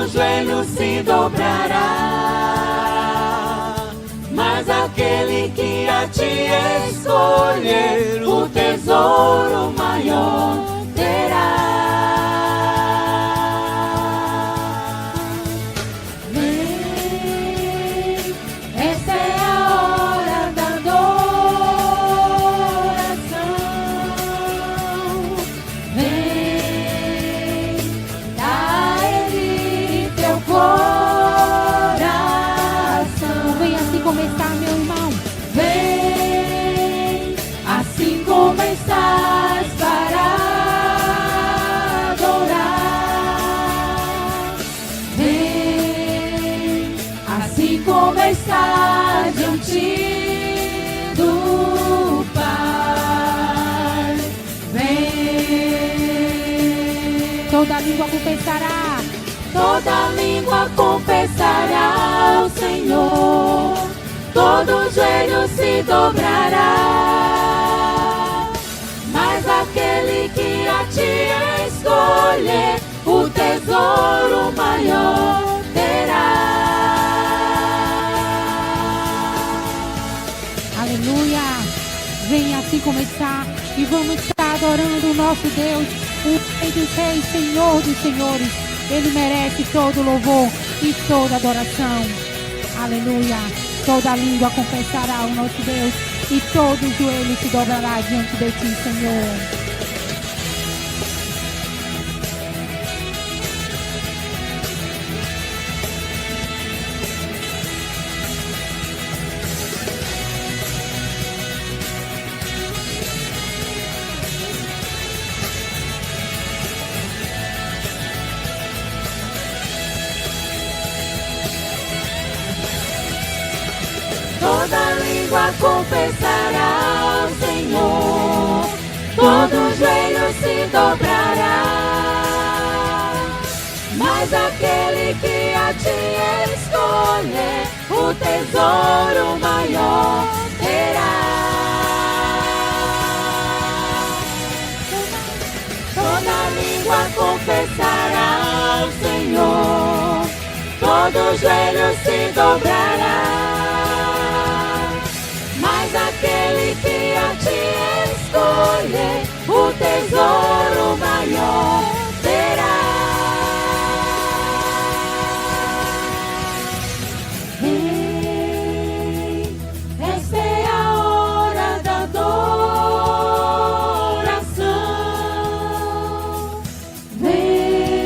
todo joelho se dobrará, mas aquele que a ti escolher, o tesouro maior terá. Está diante do Pai, vem. Toda língua confessará, toda língua confessará ao Senhor, todo joelho se dobrará, mas aquele que a ti escolher, o tesouro maior terá. Aleluia! Venha assim começar e vamos estar adorando o nosso Deus, o Rei dos Reis, Senhor dos Senhores. Ele merece todo louvor e toda adoração. Aleluia! Toda língua confessará o nosso Deus e todo joelho se dobrará diante de ti, Senhor. Toda língua confessará ao Senhor, todo joelho se dobrará, mas aquele que a ti escolher, o tesouro maior terá. Toda língua confessará ao Senhor, todo joelho se dobrará, mas aquele que a ti escolher, o tesouro maior terá. Vem, esta é a hora da adoração. Vem,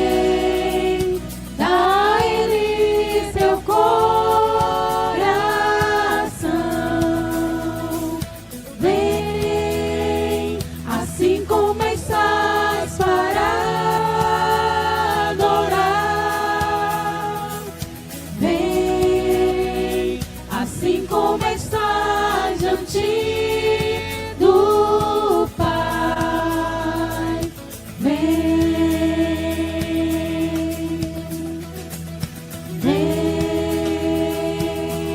dá a Ele seu coração. Vem, assim como estás para adorar. Vem, assim como estás diante do Pai. Vem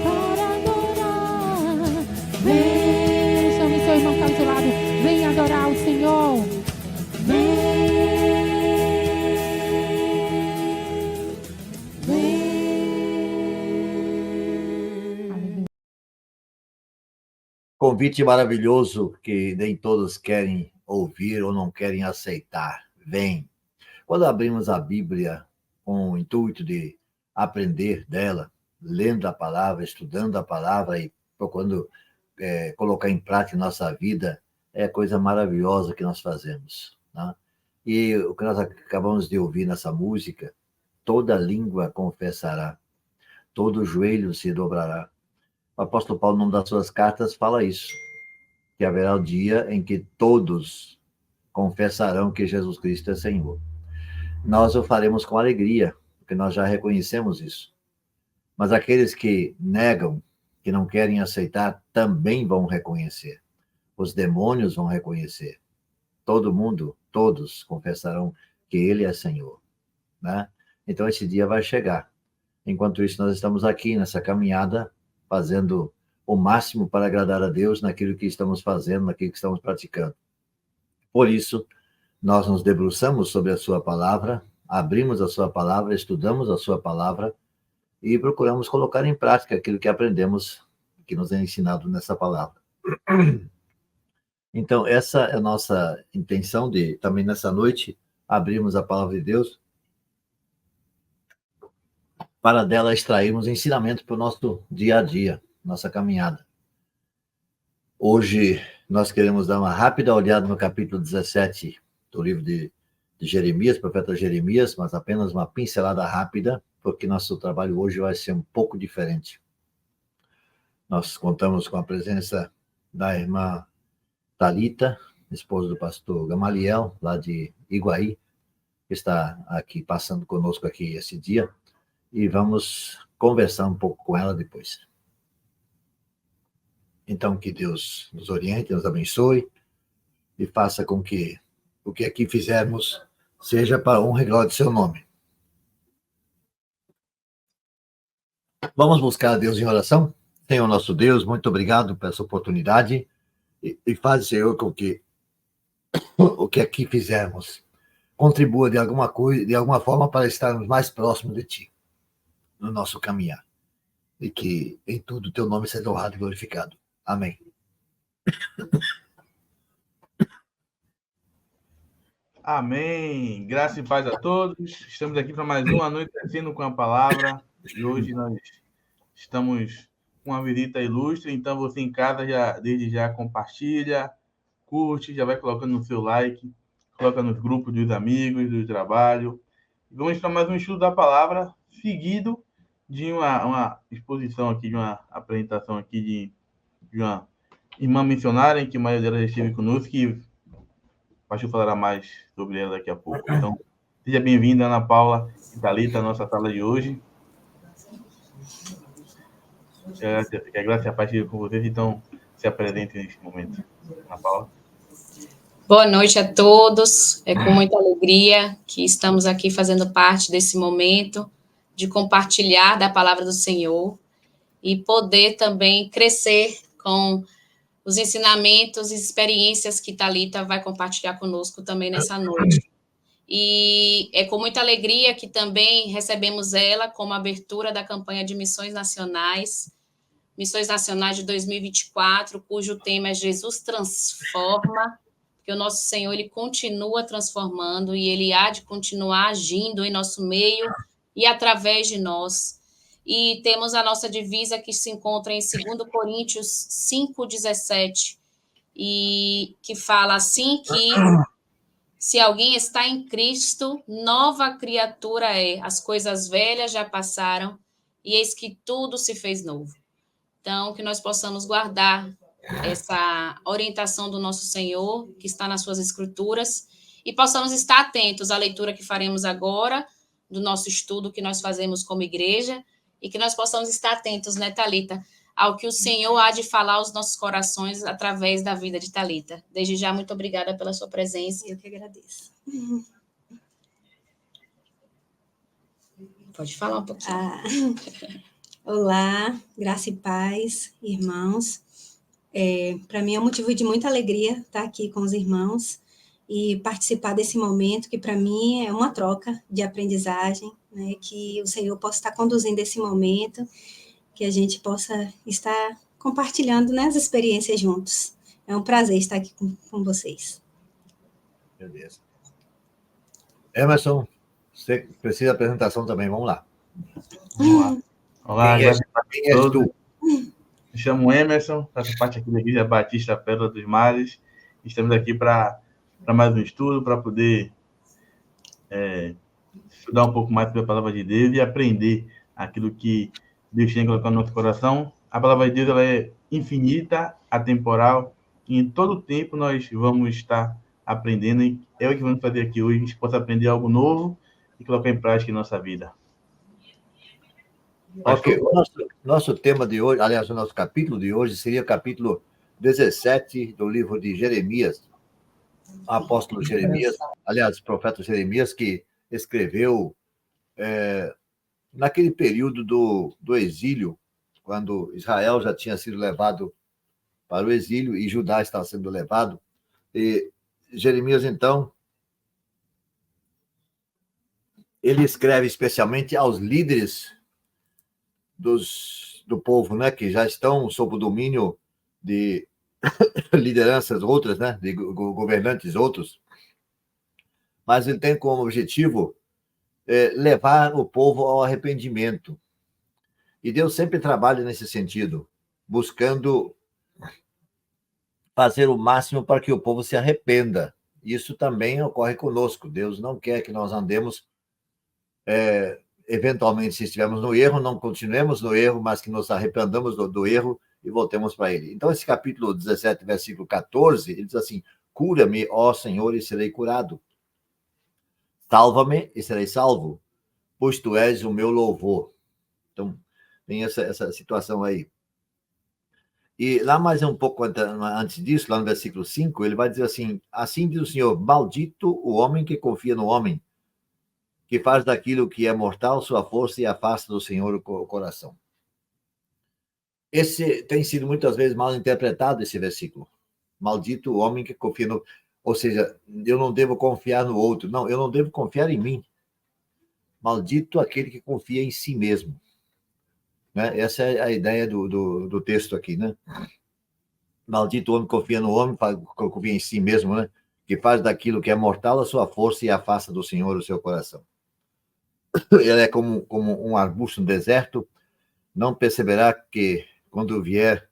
para adorar. Vem, Chame seu irmão que está ao seu lado. Vem adorar o Senhor. Convite maravilhoso que nem todos querem ouvir ou não querem aceitar. Vem. Quando abrimos a Bíblia com o intuito de aprender dela, lendo a palavra, estudando a palavra e procurando colocar em prática em nossa vida, é coisa maravilhosa que nós fazemos, né? E o que nós acabamos de ouvir nessa música, toda língua confessará, todo joelho se dobrará. O apóstolo Paulo, no nome das suas cartas, fala isso, que haverá o dia em que todos confessarão que Jesus Cristo é Senhor. Nós o faremos com alegria, porque nós já reconhecemos isso. Mas aqueles que negam, que não querem aceitar, também vão reconhecer. Os demônios vão reconhecer. Todo mundo, todos confessarão que Ele é Senhor, né? Então esse dia vai chegar. Enquanto isso, nós estamos aqui nessa caminhada, fazendo o máximo para agradar a Deus naquilo que estamos fazendo, naquilo que estamos praticando. Por isso, nós nos debruçamos sobre a sua palavra, abrimos a sua palavra, estudamos a sua palavra e procuramos colocar em prática aquilo que aprendemos, que nos é ensinado nessa palavra. Então, essa é a nossa intenção de, também nessa noite, abrirmos a palavra de Deus para dela extrairmos ensinamento para o nosso dia a dia, nossa caminhada. Hoje, nós queremos dar uma rápida olhada no capítulo 17 do livro de Jeremias, profeta Jeremias, mas apenas uma pincelada rápida, porque nosso trabalho hoje vai ser um pouco diferente. Nós contamos com a presença da irmã Thalita, esposa do pastor Gamaliel, lá de Iguaí, que está aqui passando conosco aqui esse dia, e vamos conversar um pouco com ela depois. Então, que Deus nos oriente, nos abençoe e faça com que o que aqui fizermos seja para a honra e glória do seu nome. Vamos buscar a Deus em oração? Senhor nosso Deus, muito obrigado por essa oportunidade e faz, Senhor, com que o que aqui fizermos contribua de alguma forma para estarmos mais próximos de Ti no nosso caminhar. E que em tudo o Teu nome seja honrado e glorificado. Amém. Amém. Graça e paz a todos. Estamos aqui para mais uma noite Anoitecendo com a Palavra. E hoje nós estamos com uma visita ilustre. Então, você em casa, desde já compartilha, curte, já vai colocando no seu like, coloca nos grupos dos amigos, do trabalho. Vamos para mais um estudo da palavra, seguido de uma exposição aqui, de uma apresentação aqui de uma irmã missionária, em que a maioria dela já esteve conosco, e o pastor falará mais sobre ela daqui a pouco. Então, seja bem-vinda, Ana Paula e Thalita, à nossa sala de hoje. Que a graça e a paz esteja com vocês, então se apresentem neste momento. Ana Paula. Boa noite a todos. É com muita alegria que estamos aqui fazendo parte desse momento de compartilhar da palavra do Senhor e poder também crescer com os ensinamentos e experiências que Thalita vai compartilhar conosco também nessa noite. E é com muita alegria que também recebemos ela como abertura da campanha de Missões Nacionais de 2024, cujo tema é Jesus Transforma, que o nosso Senhor, Ele continua transformando e Ele há de continuar agindo em nosso meio e através de nós. E temos a nossa divisa que se encontra em 2 Coríntios 5,17, e que fala assim que se alguém está em Cristo, nova criatura é. As coisas velhas já passaram e eis que tudo se fez novo. Então, que nós possamos guardar essa orientação do nosso Senhor, que está nas suas escrituras, e possamos estar atentos à leitura que faremos agora, do nosso estudo que nós fazemos como igreja, e que nós possamos estar atentos, né, Thalita, ao que o Senhor há de falar aos nossos corações através da vida de Thalita. Desde já, muito obrigada pela sua presença. Eu que agradeço. Pode falar um pouquinho. Olá, graça e paz, irmãos. Para mim é um motivo de muita alegria estar aqui com os irmãos e participar desse momento, que para mim é uma troca de aprendizagem, né? Que o Senhor possa estar conduzindo esse momento, que a gente possa estar compartilhando, né, as experiências juntos. É um prazer estar aqui com vocês. Beleza. Emerson, você precisa de apresentação também, vamos lá. Vamos lá. Olá, quem és tu? Me chamo Emerson, faço parte aqui da Igreja Batista Pérola dos Mares. Estamos aqui para mais um estudo, para poder estudar um pouco mais sobre a palavra de Deus e aprender aquilo que Deus tem colocado no nosso coração. A palavra de Deus ela é infinita, atemporal, e em todo tempo nós vamos estar aprendendo, e é o que vamos fazer aqui hoje, a gente possa aprender algo novo e colocar em prática em nossa vida. Ok, o nosso tema de hoje, aliás, o nosso capítulo de hoje seria o capítulo 17 do livro de Jeremias, o apóstolo Jeremias, aliás, o profeta Jeremias, que escreveu naquele período do exílio, quando Israel já tinha sido levado para o exílio e Judá estava sendo levado. E Jeremias, então, ele escreve especialmente aos líderes do povo, né, que já estão sob o domínio de lideranças outras, né, de governantes outros, mas ele tem como objetivo levar o povo ao arrependimento. E Deus sempre trabalha nesse sentido, buscando fazer o máximo para que o povo se arrependa. Isso também ocorre conosco. Deus não quer que nós andemos, eventualmente, se estivermos no erro, não continuemos no erro, mas que nos arrependamos do erro e voltemos para ele. Então, esse capítulo 17, versículo 14, ele diz assim: cura-me, ó Senhor, e serei curado. Salva-me e serei salvo, pois tu és o meu louvor. Então, tem essa situação aí. E lá mais um pouco antes disso, lá no versículo 5, ele vai dizer assim: assim diz o Senhor, maldito o homem que confia no homem, que faz daquilo que é mortal sua força e afasta do Senhor o coração. Esse tem sido muitas vezes mal interpretado, esse versículo. Maldito o homem que confia no... Ou seja, eu não devo confiar no outro. Não, eu não devo confiar em mim. Maldito aquele que confia em si mesmo. Né? Essa é a ideia do texto aqui, né? Maldito o homem que confia no homem, confia em si mesmo, né? Que faz daquilo que é mortal a sua força e afasta do Senhor o seu coração. Ele é como um arbusto no deserto, não perceberá que quando vier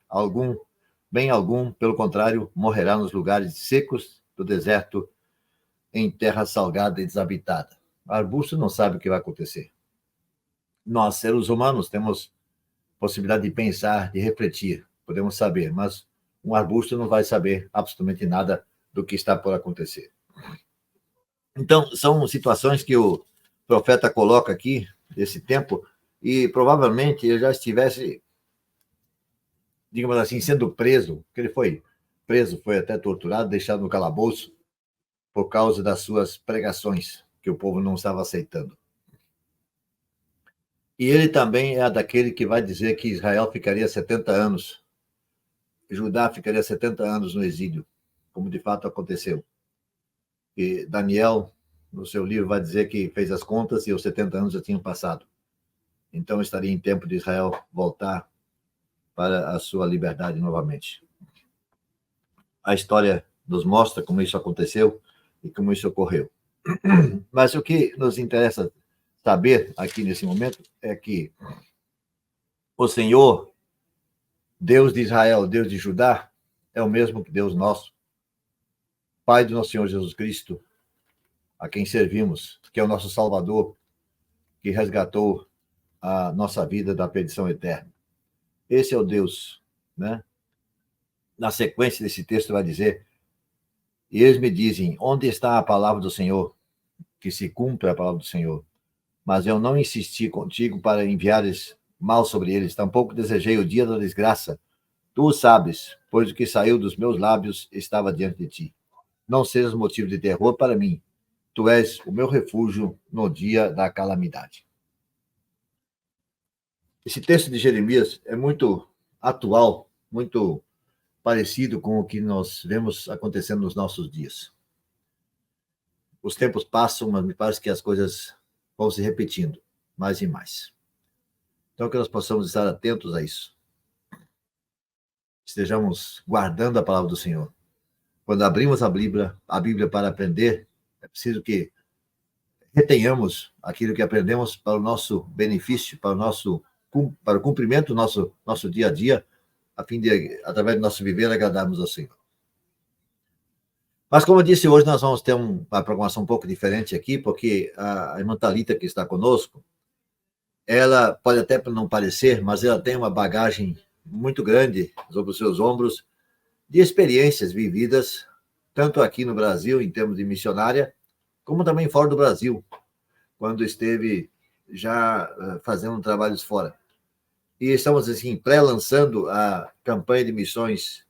bem algum, pelo contrário, morrerá nos lugares secos do deserto, em terra salgada e desabitada. O arbusto não sabe o que vai acontecer. Nós, seres humanos, temos possibilidade de pensar, de refletir, podemos saber, mas um arbusto não vai saber absolutamente nada do que está por acontecer. Então, são situações que o profeta coloca aqui, desse tempo, e provavelmente ele já estivesse, digamos assim, sendo preso, porque ele foi preso, foi até torturado, deixado no calabouço, por causa das suas pregações, que o povo não estava aceitando. E ele também é daquele que vai dizer que Israel ficaria 70 anos, Judá ficaria 70 anos no exílio, como de fato aconteceu. E Daniel, no seu livro, vai dizer que fez as contas e os 70 anos já tinham passado. Então estaria em tempo de Israel voltar para a sua liberdade novamente. A história nos mostra como isso aconteceu e como isso ocorreu. Mas o que nos interessa saber aqui nesse momento é que o Senhor, Deus de Israel, Deus de Judá, é o mesmo que Deus nosso, Pai do nosso Senhor Jesus Cristo, a quem servimos, que é o nosso Salvador, que resgatou a nossa vida da perdição eterna. Esse é o Deus, né? Na sequência desse texto vai dizer: e eles me dizem, onde está a palavra do Senhor? Que se cumpra a palavra do Senhor. Mas eu não insisti contigo para enviares mal sobre eles, tampouco desejei o dia da desgraça. Tu o sabes, pois o que saiu dos meus lábios estava diante de ti. Não sejas motivo de terror para mim. Tu és o meu refúgio no dia da calamidade. Esse texto de Jeremias é muito atual, muito parecido com o que nós vemos acontecendo nos nossos dias. Os tempos passam, mas me parece que as coisas vão se repetindo mais e mais. Então, que nós possamos estar atentos a isso. Estejamos guardando a palavra do Senhor. Quando abrimos a Bíblia para aprender, é preciso que retenhamos aquilo que aprendemos para o nosso benefício, para o cumprimento do nosso dia a dia, a fim de, através do nosso viver, agradarmos ao Senhor. Mas, como eu disse, hoje nós vamos ter uma programação um pouco diferente aqui, porque a irmã Thalita, que está conosco, ela pode até não parecer, mas ela tem uma bagagem muito grande sobre os seus ombros de experiências vividas, tanto aqui no Brasil, em termos de missionária, como também fora do Brasil, quando esteve já fazendo trabalhos fora. E estamos, assim, pré-lançando a campanha de missões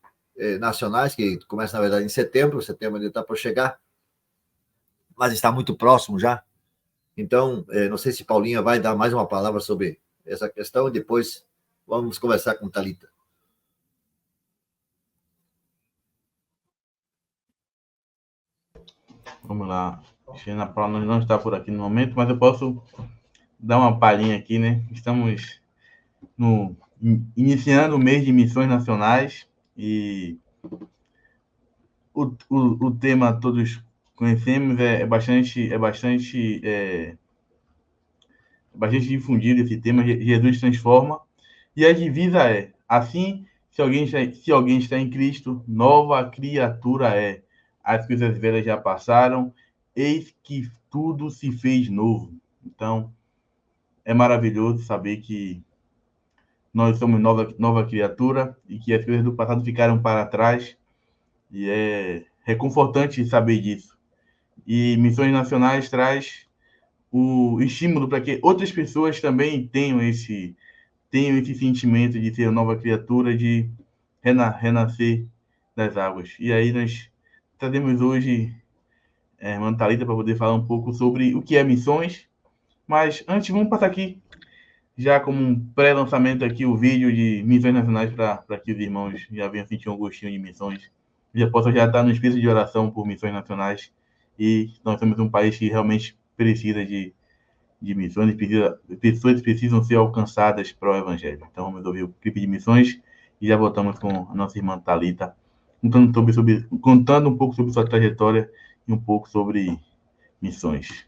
nacionais, que começa, na verdade, em setembro ainda está por chegar, mas está muito próximo já. Então, não sei se Paulinha vai dar mais uma palavra sobre essa questão, e depois vamos conversar com Thalita. Vamos lá. Ana Paula não está por aqui no momento, mas eu posso dar uma palhinha aqui, né? Estamos iniciando o mês de missões nacionais e o tema todos conhecemos, é bastante difundido esse tema. Jesus transforma, e a divisa é assim: se alguém está em Cristo, nova criatura é. As coisas velhas já passaram, eis que tudo se fez novo. Então, é maravilhoso saber que nós somos nova criatura e que as coisas do passado ficaram para trás, e é reconfortante saber disso. E Missões Nacionais traz o estímulo para que outras pessoas também tenham esse sentimento de ser nova criatura, de renascer das águas. E aí nós trazemos hoje a irmã Thalita para poder falar um pouco sobre o que é missões. Mas antes, vamos passar aqui, já como um pré-lançamento aqui, o vídeo de Missões Nacionais, para que os irmãos já venham sentir um gostinho de missões, já possam já estar no espírito de oração por Missões Nacionais. E nós somos um país que realmente precisa de missões, pessoas precisam ser alcançadas para o Evangelho. Então vamos ouvir o clipe de missões e já voltamos com a nossa irmã Thalita, contando um pouco sobre sua trajetória e um pouco sobre missões.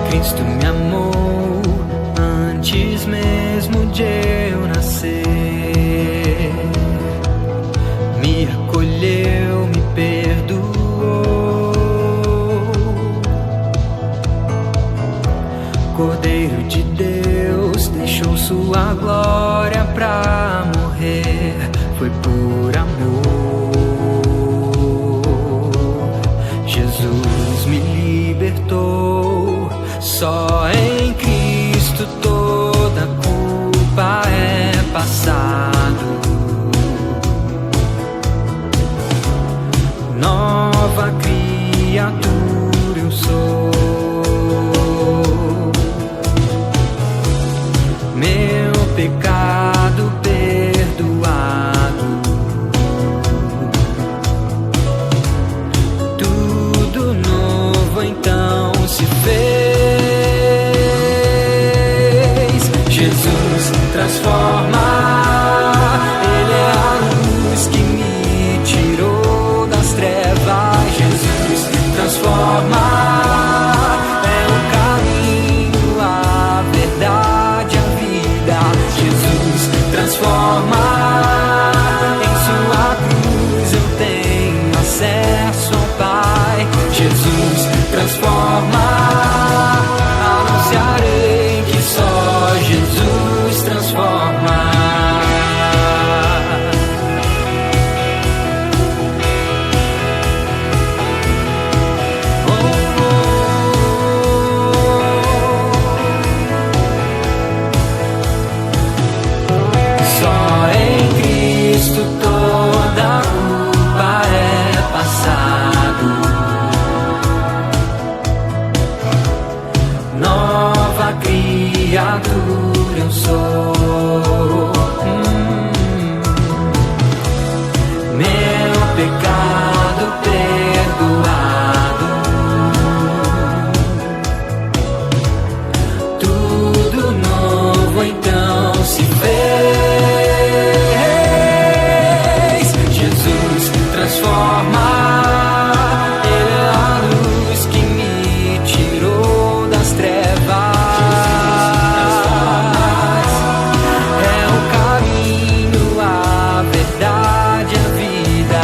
Cristo me amou antes mesmo de eu nascer, me acolheu, me perdoou. Cordeiro de Deus deixou sua glória pra morrer, foi por amor. Jesus me libertou. Só em Cristo toda culpa é passado. Nova criatura eu sou. Meu pecado perdoado. Tudo novo então se fez. Jesus transforma, Ele é a luz que me tirou das trevas. Jesus transforma, é o caminho, a verdade, a vida. Jesus transforma, em sua cruz eu tenho acesso ao Pai. Jesus transforma, anunciarei que só Jesus transforma. Só em Cristo toda culpa é passado. Nova criatura eu sou. Meu pecado perdoado. Tudo novo então se fez. Jesus transforma, Ele é a luz que me tirou das trevas. É o caminho, a verdade, a vida.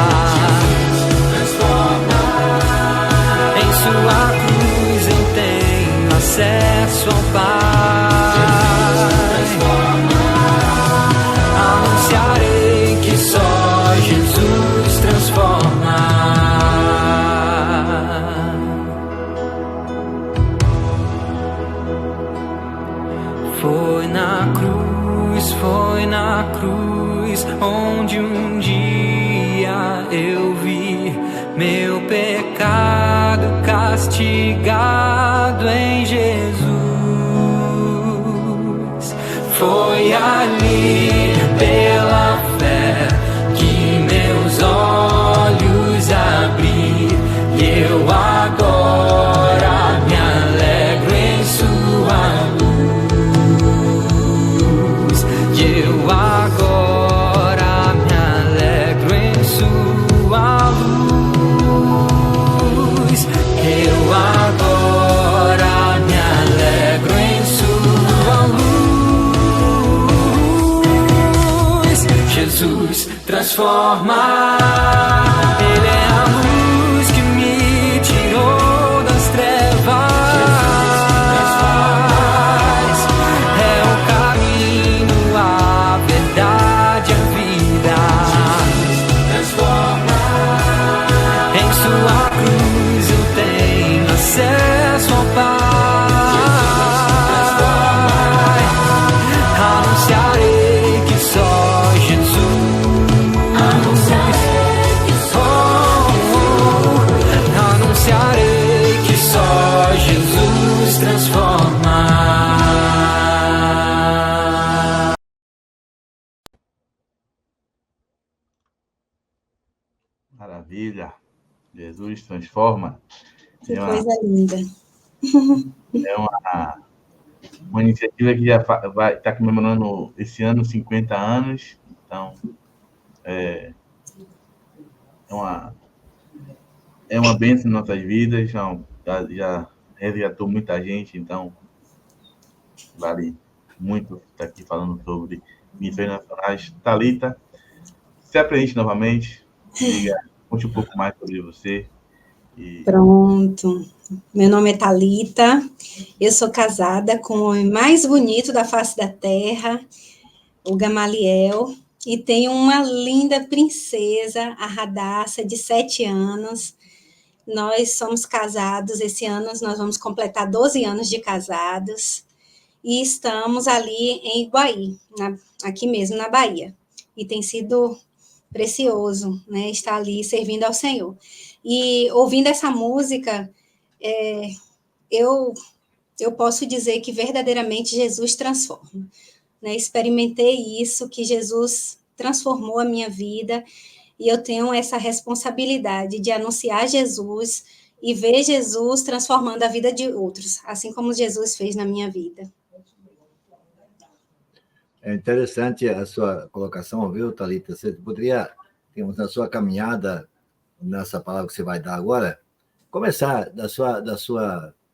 Em sua cruz eu tenho acesso ao Pai. Anunciarei que só Jesus transforma. Foi na cruz onde um dia eu vi meu pecado castigado em Jesus. Foi ali pela fé que meus olhos abri, e eu agora me alegro em sua luz. E eu agora me alegro em sua luz. Eu agora me alegro em sua luz. Jesus transforma. Ele é a luz que me tirou das trevas. É o caminho, a verdade, a vida. Em sua cruz eu tenho acesso ao Pai. Anunciarei que só Jesus. Anunciarei que só Jesus transforma. Maravilha. Jesus transforma. Que coisa linda. É uma iniciativa que já vai estar comemorando esse ano 50 anos. Então, é uma bênção em nossas vidas. Já resgatou muita gente. Então, vale muito estar aqui falando sobre missões nacionais. Thalita, se apresente novamente. Conte um pouco mais sobre você. Pronto. Meu nome é Thalita. Eu sou casada com o homem mais bonito da face da terra, o Gamaliel, e tenho uma linda princesa, a Radassa, de 7 anos. Nós somos casados, esse ano nós vamos completar 12 anos de casados, e estamos ali em Iguaí, aqui mesmo na Bahia. E tem sido precioso, né, estar ali servindo ao Senhor. E ouvindo essa música, eu posso dizer que verdadeiramente Jesus transforma. Né? Experimentei isso, que Jesus transformou a minha vida, e eu tenho essa responsabilidade de anunciar Jesus e ver Jesus transformando a vida de outros, assim como Jesus fez na minha vida. É interessante a sua colocação, viu, Thalita? Você poderia, na sua caminhada, nessa palavra que você vai dar agora, começar da sua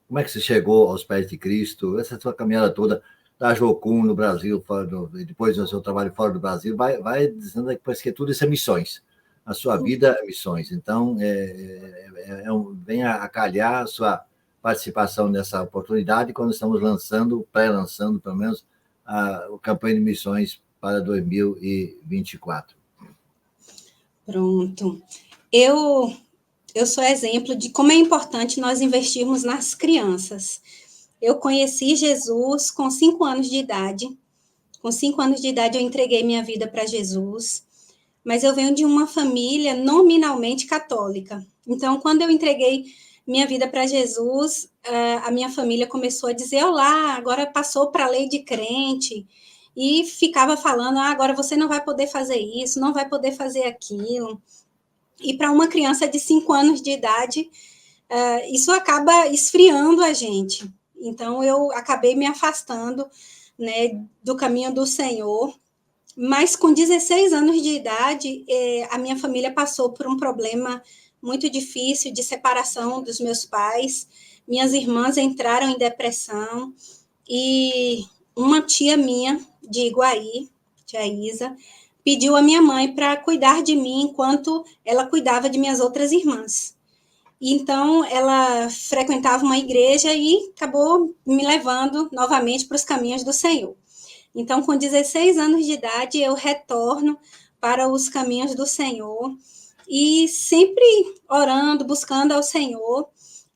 como é que você chegou aos pés de Cristo, essa sua caminhada toda, da Jocum no Brasil, depois do seu trabalho fora do Brasil, vai dizendo que parece que tudo isso é missões. A sua vida é missões. Então, vem a calhar a sua participação nessa oportunidade quando estamos pré-lançando, pelo menos, a campanha de missões para 2024. Pronto. Eu sou exemplo de como é importante nós investirmos nas crianças. Eu conheci Jesus com 5 anos de idade. Com 5 anos de idade, eu entreguei minha vida para Jesus. Mas eu venho de uma família nominalmente católica. Então, quando eu entreguei minha vida para Jesus, a minha família começou a dizer, olá, agora passou para a lei de crente, e ficava falando, agora você não vai poder fazer isso, não vai poder fazer aquilo. E para uma criança de 5 anos de idade, isso acaba esfriando a gente. Então, eu acabei me afastando, né, do caminho do Senhor. Mas com 16 anos de idade, a minha família passou por um problema muito difícil de separação dos meus pais. Minhas irmãs entraram em depressão e uma tia minha de Iguaí, tia Isa, pediu à minha mãe para cuidar de mim enquanto ela cuidava de minhas outras irmãs. Então, ela frequentava uma igreja e acabou me levando novamente para os caminhos do Senhor. Então, com 16 anos de idade, eu retorno para os caminhos do Senhor e sempre orando, buscando ao Senhor.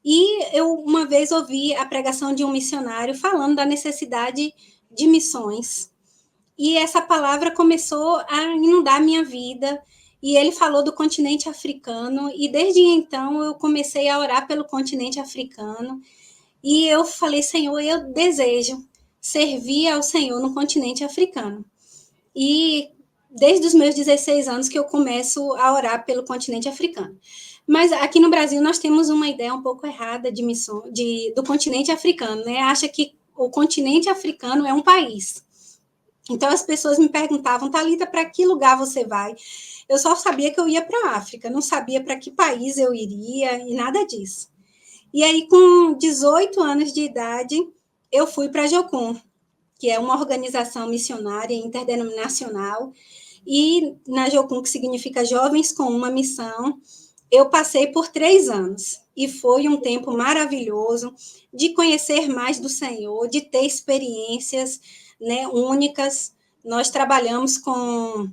E eu uma vez ouvi a pregação de um missionário falando da necessidade de missões. E essa palavra começou a inundar minha vida e ele falou do continente africano, e desde então eu comecei a orar pelo continente africano, e eu falei, Senhor, eu desejo servir ao Senhor no continente africano. E desde os meus 16 anos que eu começo a orar pelo continente africano. Mas aqui no Brasil nós temos uma ideia um pouco errada de missão, do continente africano, né? Acha que o continente africano é um país. Então as pessoas me perguntavam, Thalita, para que lugar você vai? Eu só sabia que eu ia para a África, não sabia para que país eu iria e nada disso. E aí, com 18 anos de idade, eu fui para a Jocum, que é uma organização missionária interdenominacional, e na Jocum, que significa Jovens com uma Missão, eu passei por 3 anos, e foi um tempo maravilhoso de conhecer mais do Senhor, de ter experiências, né, únicas. Nós trabalhamos com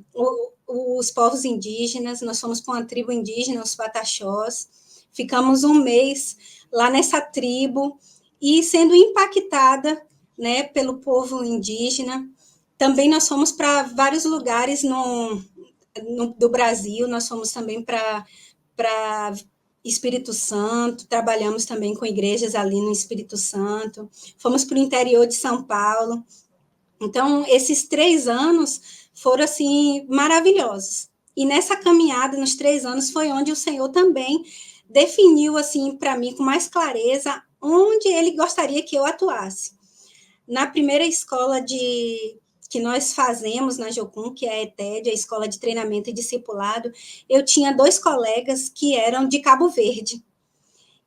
os povos indígenas, nós fomos com a tribo indígena, os Pataxós, ficamos um mês lá nessa tribo, e sendo impactada, né, pelo povo indígena. Também nós fomos para vários lugares do Brasil, nós fomos também para Espírito Santo, trabalhamos também com igrejas ali no Espírito Santo, fomos para o interior de São Paulo. Então, esses 3 anos foram, assim, maravilhosos. E nessa caminhada, nos 3 anos, foi onde o Senhor também definiu, assim, para mim, com mais clareza, onde Ele gostaria que eu atuasse. Na primeira escola que nós fazemos na Jocum, que é a ETED, a Escola de Treinamento e Discipulado, eu tinha 2 colegas que eram de Cabo Verde.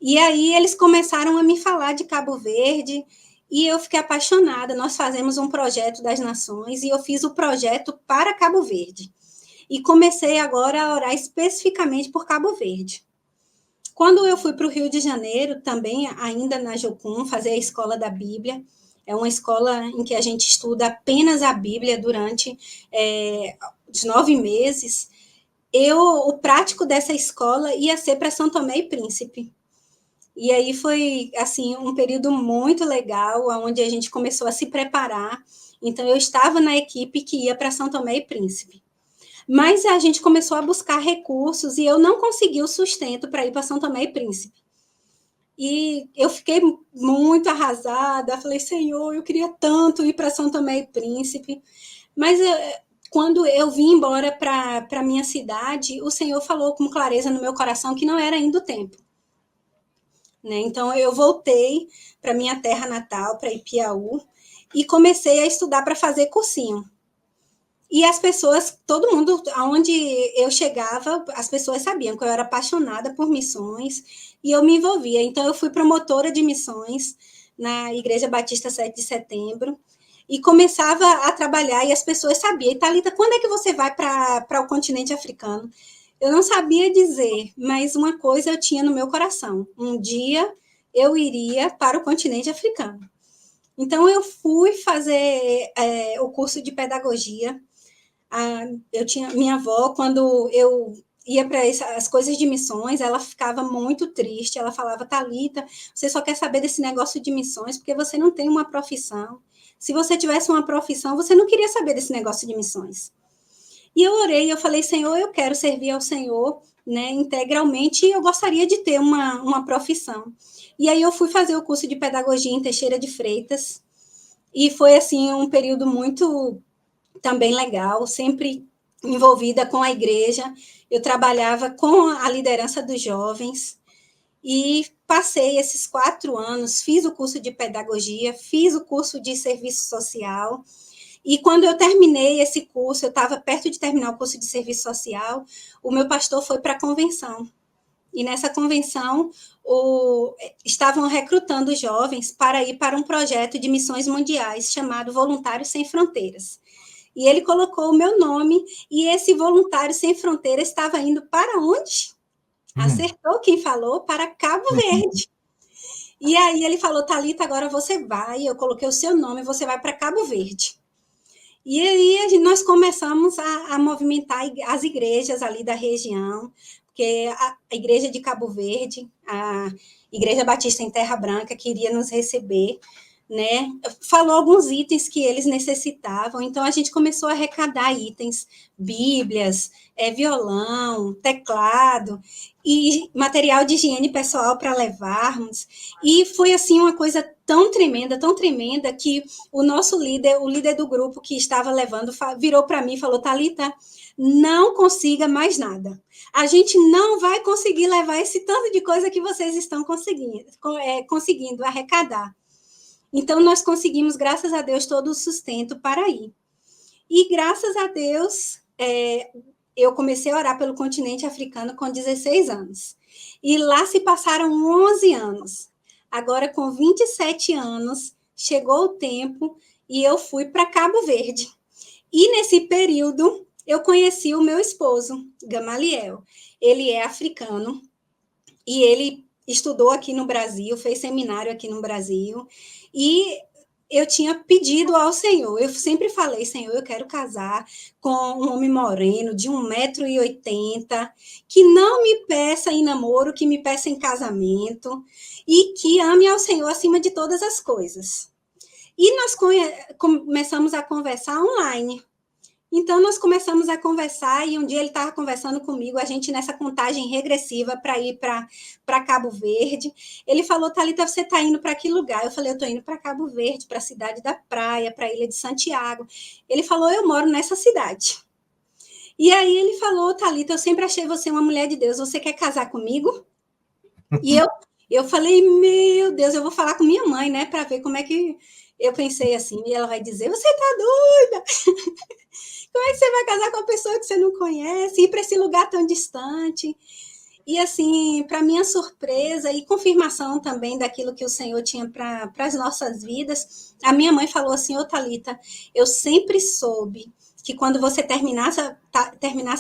E aí eles começaram a me falar de Cabo Verde, e eu fiquei apaixonada. Nós fazemos um projeto das nações, e eu fiz o projeto para Cabo Verde. E comecei agora a orar especificamente por Cabo Verde. Quando eu fui para o Rio de Janeiro, também ainda na Jocum, fazer a Escola da Bíblia, é uma escola em que a gente estuda apenas a Bíblia durante os 9 meses. O prático dessa escola ia ser para São Tomé e Príncipe. E aí foi, assim, um período muito legal, onde a gente começou a se preparar. Então, eu estava na equipe que ia para São Tomé e Príncipe. Mas a gente começou a buscar recursos, e eu não consegui o sustento para ir para São Tomé e Príncipe. E eu fiquei muito arrasada, falei, Senhor, eu queria tanto ir para São Tomé e Príncipe, mas quando eu vim embora para a minha cidade, o Senhor falou com clareza no meu coração que não era ainda o tempo. Né? Então, eu voltei para minha terra natal, para Ipiaú, e comecei a estudar para fazer cursinho. E as pessoas, todo mundo, aonde eu chegava, as pessoas sabiam que eu era apaixonada por missões, e eu me envolvia. Então, eu fui promotora de missões na Igreja Batista 7 de Setembro, e começava a trabalhar, e as pessoas sabiam, Thalita, quando é que você vai para o continente africano? Eu não sabia dizer, mas uma coisa eu tinha no meu coração, um dia eu iria para o continente africano. Então, eu fui fazer o curso de pedagogia. Eu tinha minha avó, quando eu ia para as coisas de missões, ela ficava muito triste, ela falava, Thalita, você só quer saber desse negócio de missões porque você não tem uma profissão. Se você tivesse uma profissão, você não queria saber desse negócio de missões. E eu orei, eu falei, Senhor, eu quero servir ao Senhor, né, integralmente, e eu gostaria de ter uma profissão. E aí eu fui fazer o curso de pedagogia em Teixeira de Freitas, e foi, assim, um período muito também legal, sempre envolvida com a igreja. Eu trabalhava com a liderança dos jovens e passei esses 4 anos, fiz o curso de pedagogia, fiz o curso de serviço social, e quando eu terminei esse curso, eu estava perto de terminar o curso de serviço social, o meu pastor foi para a convenção. E nessa convenção, estavam recrutando jovens para ir para um projeto de missões mundiais chamado Voluntários Sem Fronteiras. E ele colocou o meu nome, e esse Voluntário Sem Fronteiras estava indo para onde? Acertou quem falou? Para Cabo Verde. E aí ele falou, Thalita, agora você vai, eu coloquei o seu nome, você vai para Cabo Verde. E aí nós começamos a movimentar as igrejas ali da região, porque a igreja de Cabo Verde, a Igreja Batista em Terra Branca, queria nos receber né? Falou alguns itens que eles necessitavam, então a gente começou a arrecadar itens, bíblias, violão, teclado e material de higiene pessoal para levarmos. E foi assim uma coisa tão tremenda, que o nosso líder, o líder do grupo que estava levando, virou para mim e falou: Thalita, não consiga mais nada. A gente não vai conseguir levar esse tanto de coisa que vocês estão conseguindo arrecadar. Então, nós conseguimos, graças a Deus, todo o sustento para ir. E, graças a Deus, eu comecei a orar pelo continente africano com 16 anos. E lá se passaram 11 anos. Agora, com 27 anos, chegou o tempo e eu fui para Cabo Verde. E, nesse período, eu conheci o meu esposo, Gamaliel. Ele é africano e ele estudou aqui no Brasil, fez seminário aqui no Brasil. E eu tinha pedido ao Senhor, eu sempre falei: Senhor, eu quero casar com um homem moreno de 1,80 m, que não me peça em namoro, que me peça em casamento, e que ame ao Senhor acima de todas as coisas. E nós começamos a conversar online. Então, nós começamos a conversar, e um dia ele estava conversando comigo, a gente nessa contagem regressiva para ir para Cabo Verde. Ele falou: Thalita, você está indo para que lugar? Eu falei: eu estou indo para Cabo Verde, para a cidade da praia, para a Ilha de Santiago. Ele falou: eu moro nessa cidade. E aí ele falou: Thalita, eu sempre achei você uma mulher de Deus, você quer casar comigo? E eu falei: meu Deus, eu vou falar com minha mãe, né, para ver como é que... Eu pensei assim, e ela vai dizer: você está doida? Como é que você vai casar com uma pessoa que você não conhece, ir para esse lugar tão distante? E, assim, para minha surpresa e confirmação também daquilo que o Senhor tinha para as nossas vidas, a minha mãe falou assim: ô Thalita, eu sempre soube que quando você terminasse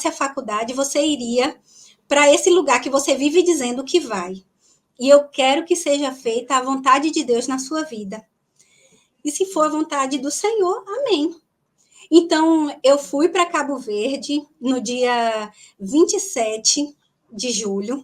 a faculdade, você iria para esse lugar que você vive dizendo que vai. E eu quero que seja feita a vontade de Deus na sua vida. E se for a vontade do Senhor, amém. Então, eu fui para Cabo Verde no dia 27 de julho,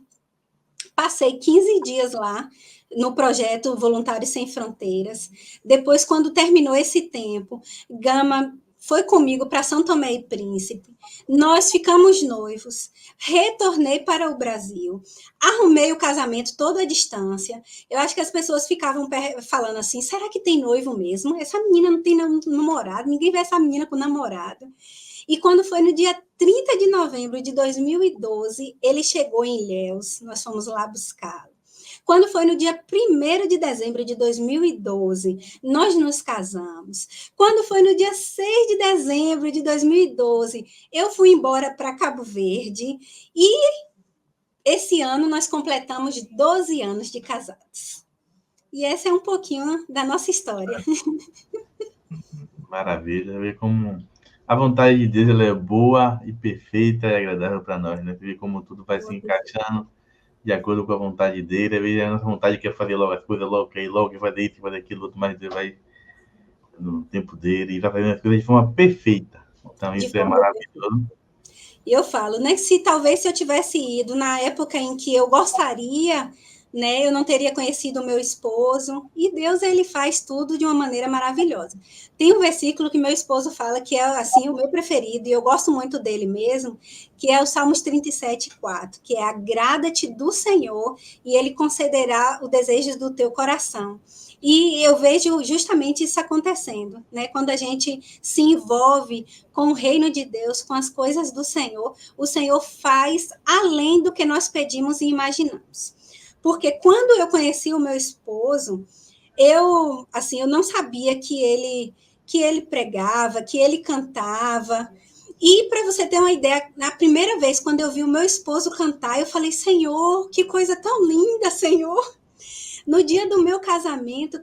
passei 15 dias lá no projeto Voluntários Sem Fronteiras. Depois, quando terminou esse tempo, Gama foi comigo para São Tomé e Príncipe. Nós ficamos noivos, retornei para o Brasil, arrumei o casamento todo à distância. Eu acho que as pessoas ficavam falando assim: será que tem noivo mesmo? Essa menina não tem namorado, ninguém vê essa menina com namorado. E quando foi no dia 30 de novembro de 2012, ele chegou em Ilhéus, nós fomos lá buscá-lo. Quando foi no dia 1º de dezembro de 2012, nós nos casamos. Quando foi no dia 6 de dezembro de 2012, eu fui embora para Cabo Verde. E esse ano nós completamos 12 anos de casados. E essa é um pouquinho da nossa história. Maravilha, ver como a vontade de Deus ela é boa e perfeita e agradável para nós, né? Ver como tudo vai se encaixando de acordo com a vontade dele. Às vezes a nossa vontade quer fazer logo as coisas, logo quer ir logo, fazer isso, fazer aquilo, mas Deus vai no tempo dele e vai fazendo as coisas de forma perfeita. Então, isso é maravilhoso. E eu falo, né, se eu tivesse ido na época em que eu gostaria, né, eu não teria conhecido o meu esposo. E Deus, ele faz tudo de uma maneira maravilhosa. Tem um versículo que meu esposo fala que é assim o meu preferido, e eu gosto muito dele mesmo, que é o Salmos 37:4, que é: agrada-te do Senhor e ele concederá o desejo do teu coração. E eu vejo justamente isso acontecendo, né? Quando a gente se envolve com o reino de Deus, com as coisas do Senhor, o Senhor faz além do que nós pedimos e imaginamos. Porque quando eu conheci o meu esposo, eu não sabia que ele pregava, que ele cantava. E, para você ter uma ideia, na primeira vez, quando eu vi o meu esposo cantar, eu falei: Senhor, que coisa tão linda, Senhor. No dia do meu casamento,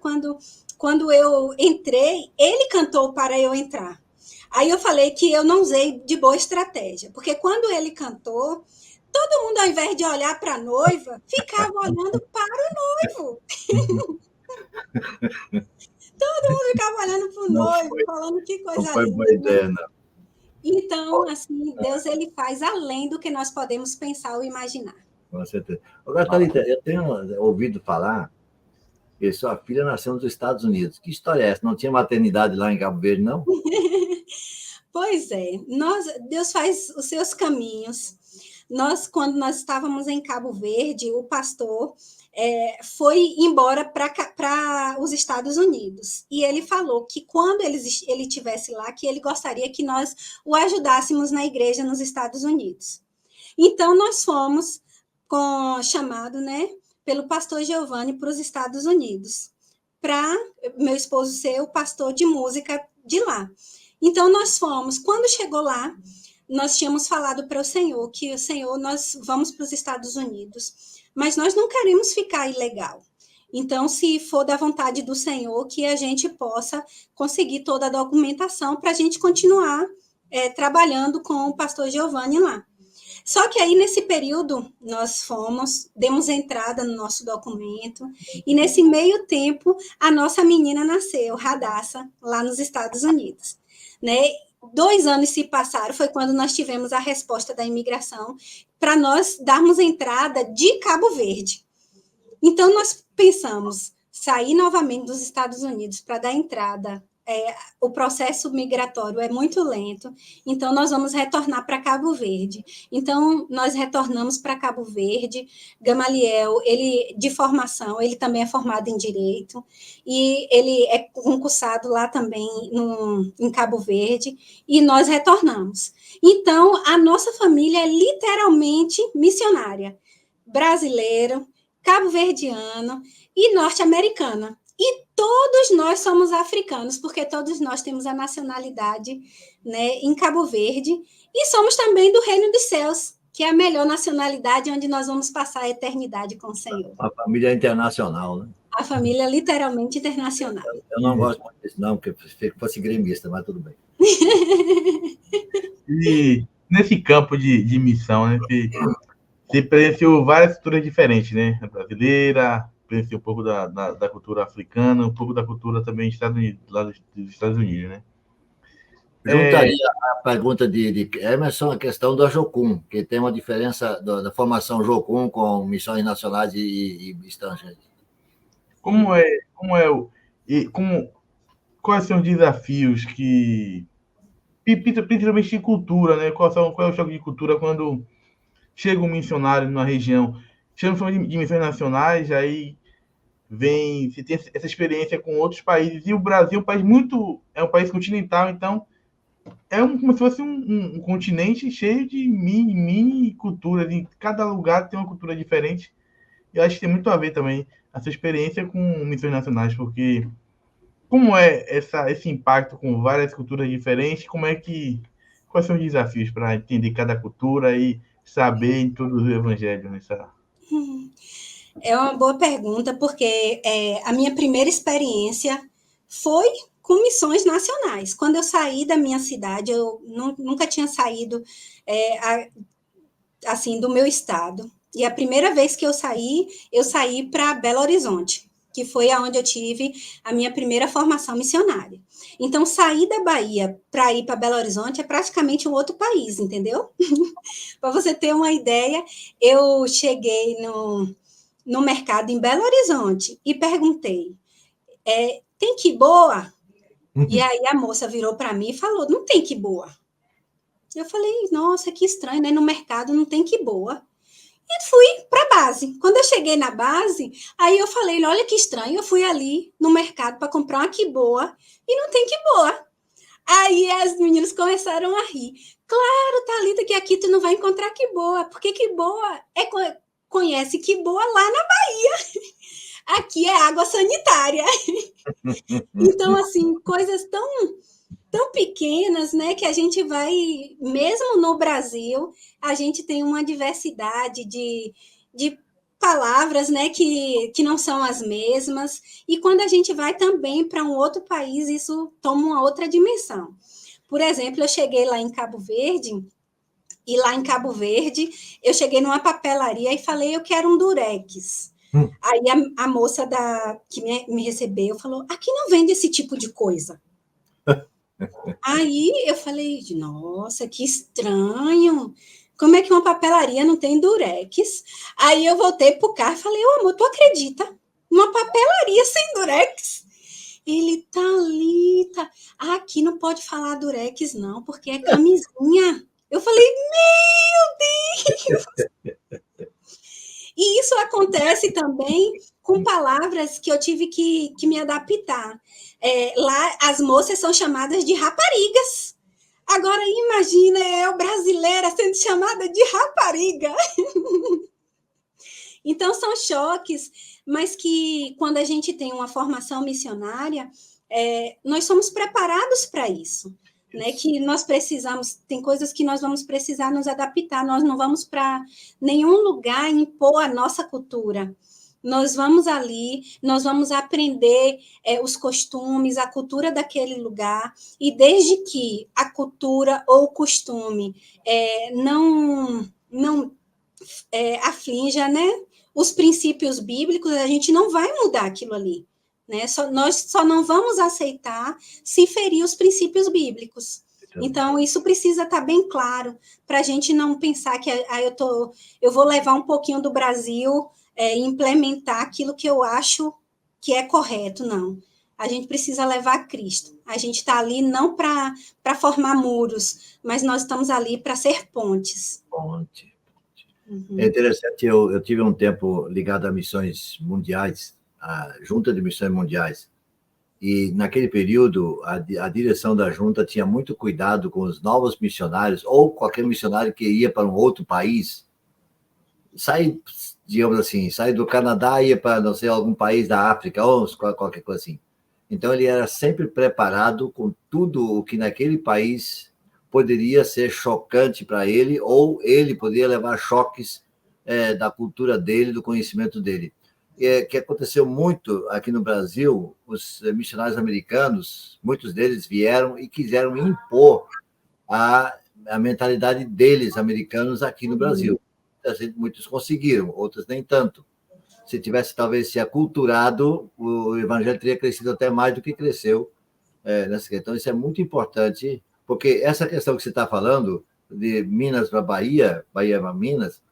quando eu entrei, ele cantou para eu entrar. Aí eu falei que eu não usei de boa estratégia, porque quando ele cantou, todo mundo, ao invés de olhar para a noiva, ficava olhando para o noivo. Todo mundo ficava olhando para o noivo, falando que coisa linda. Não foi boa ideia, não. Então, assim, Deus, ele faz além do que nós podemos pensar ou imaginar. Com certeza. Agora, Thalita, eu tenho ouvido falar porque sua filha nasceu nos Estados Unidos. Que história é essa? Não tinha maternidade lá em Cabo Verde, não? Pois é, Deus faz os seus caminhos. Quando nós estávamos em Cabo Verde, o pastor foi embora para os Estados Unidos. E ele falou que quando ele estivesse lá, que ele gostaria que nós o ajudássemos na igreja nos Estados Unidos. Então, nós fomos chamado, né, pelo pastor Giovanni para os Estados Unidos, para meu esposo ser o pastor de música de lá. Então, nós fomos. Quando chegou lá, nós tínhamos falado para o Senhor que, Senhor, nós vamos para os Estados Unidos, mas nós não queremos ficar ilegal. Então, se for da vontade do Senhor, que a gente possa conseguir toda a documentação para a gente continuar trabalhando com o pastor Giovanni lá. Só que aí, nesse período, nós demos entrada no nosso documento, e nesse meio tempo, a nossa menina nasceu, Radassa, lá nos Estados Unidos. Né? 2 anos se passaram, foi quando nós tivemos a resposta da imigração para nós darmos entrada de Cabo Verde. Então, nós pensamos sair novamente dos Estados Unidos para dar entrada. O processo migratório é muito lento, então nós vamos retornar para Cabo Verde. Então, nós retornamos para Cabo Verde. Gamaliel, ele de formação, ele também é formado em Direito, e ele é concursado lá também em Cabo Verde, e nós retornamos. Então, a nossa família é literalmente missionária, brasileiro, cabo-verdiano e norte-americana. E todos nós somos africanos, porque todos nós temos a nacionalidade, né, em Cabo Verde, e somos também do Reino dos Céus, que é a melhor nacionalidade onde nós vamos passar a eternidade com o Senhor. A família internacional, né? A família literalmente internacional. Eu não gosto muito disso, não, porque eu fosse gremista, mas tudo bem. E nesse campo de missão, né, você presenciou várias culturas diferentes, né? A brasileira, um pouco da cultura africana, um pouco da cultura também lá dos Estados Unidos, né? Juntaria a pergunta de Emerson a questão da Jocum, que tem uma diferença da formação Jocum com missões nacionais e estrangeiras. Quais são os desafios principalmente de cultura, né? Qual é o choque de cultura quando chega um missionário numa região? Chegamos de missões nacionais, aí você tem essa experiência com outros países, e o Brasil é um país continental, então como se fosse um continente cheio de mini culturas, e cada lugar tem uma cultura diferente. Eu acho que tem muito a ver também essa experiência com missões nacionais, porque como é esse impacto com várias culturas diferentes, quais são os desafios para entender cada cultura e saber introduzir o evangelho nessa... É uma boa pergunta, porque a minha primeira experiência foi com missões nacionais. Quando eu saí da minha cidade, eu nunca tinha saído assim do meu estado. E a primeira vez que eu saí para Belo Horizonte, que foi aonde eu tive a minha primeira formação missionária. Então, sair da Bahia para ir para Belo Horizonte é praticamente um outro país, entendeu? Para você ter uma ideia, eu cheguei no mercado em Belo Horizonte e perguntei, tem quiboa? E aí a moça virou para mim e falou, não tem quiboa. Eu falei, nossa, que estranho, né? No mercado não tem quiboa. E fui para a base. Quando eu cheguei na base, aí eu falei, olha que estranho, eu fui ali no mercado para comprar uma quiboa e não tem quiboa. Aí as meninas começaram a rir. Claro, Thalita, que aqui tu não vai encontrar quiboa, porque quiboa conhece quiboa lá na Bahia. Aqui é água sanitária. Então, assim, coisas tão pequenas, né, que a gente vai, mesmo no Brasil, a gente tem uma diversidade de palavras, né, que não são as mesmas, e quando a gente vai também para um outro país, isso toma uma outra dimensão. Por exemplo, eu cheguei lá em Cabo Verde, e lá em Cabo Verde, eu cheguei numa papelaria e falei, eu quero um durex. Aí a moça que me recebeu falou, aqui não vende esse tipo de coisa. Aí eu falei, nossa, que estranho. Como é que uma papelaria não tem durex? Aí eu voltei pro carro e falei, amor, tu acredita? Uma papelaria sem durex. Ele tá ali, tá. Aqui não pode falar durex, não, porque é camisinha. Eu falei, meu Deus! E isso acontece também com palavras que eu tive que me adaptar. Lá, as moças são chamadas de raparigas. Agora, imagina eu, brasileira, sendo chamada de rapariga. Então, são choques, mas que quando a gente tem uma formação missionária, nós somos preparados para isso. Né, que nós precisamos, tem coisas que nós vamos precisar nos adaptar, nós não vamos para nenhum lugar impor a nossa cultura. Nós vamos ali, nós vamos aprender os costumes, a cultura daquele lugar, e desde que a cultura ou o costume não aflinja, né, os princípios bíblicos, a gente não vai mudar aquilo ali. Né? Nós só não vamos aceitar se ferir os princípios bíblicos. Então, isso precisa estar bem claro, para a gente não pensar que eu vou levar um pouquinho do Brasil e implementar aquilo que eu acho que é correto, não. A gente precisa levar Cristo. A gente está ali não para formar muros, mas nós estamos ali para ser pontes. Ponte. Uhum. É interessante, eu tive um tempo ligado a missões mundiais, a Junta de Missões Mundiais, e naquele período a direção da junta tinha muito cuidado com os novos missionários, ou qualquer missionário que ia para um outro país, digamos assim, sai do Canadá e ia para, não sei, algum país da África, ou qualquer coisa assim. Então, ele era sempre preparado com tudo o que naquele país poderia ser chocante para ele, ou ele poderia levar choques da cultura dele, do conhecimento dele. Que aconteceu muito aqui no Brasil, os missionários americanos, muitos deles vieram e quiseram impor a mentalidade deles, americanos, aqui no Brasil. Muitos conseguiram, outros nem tanto. Se tivesse, talvez, se aculturado, o evangelho teria crescido até mais do que cresceu nessa questão. Então, isso é muito importante, porque essa questão que você está falando, de Minas para Bahia para Minas,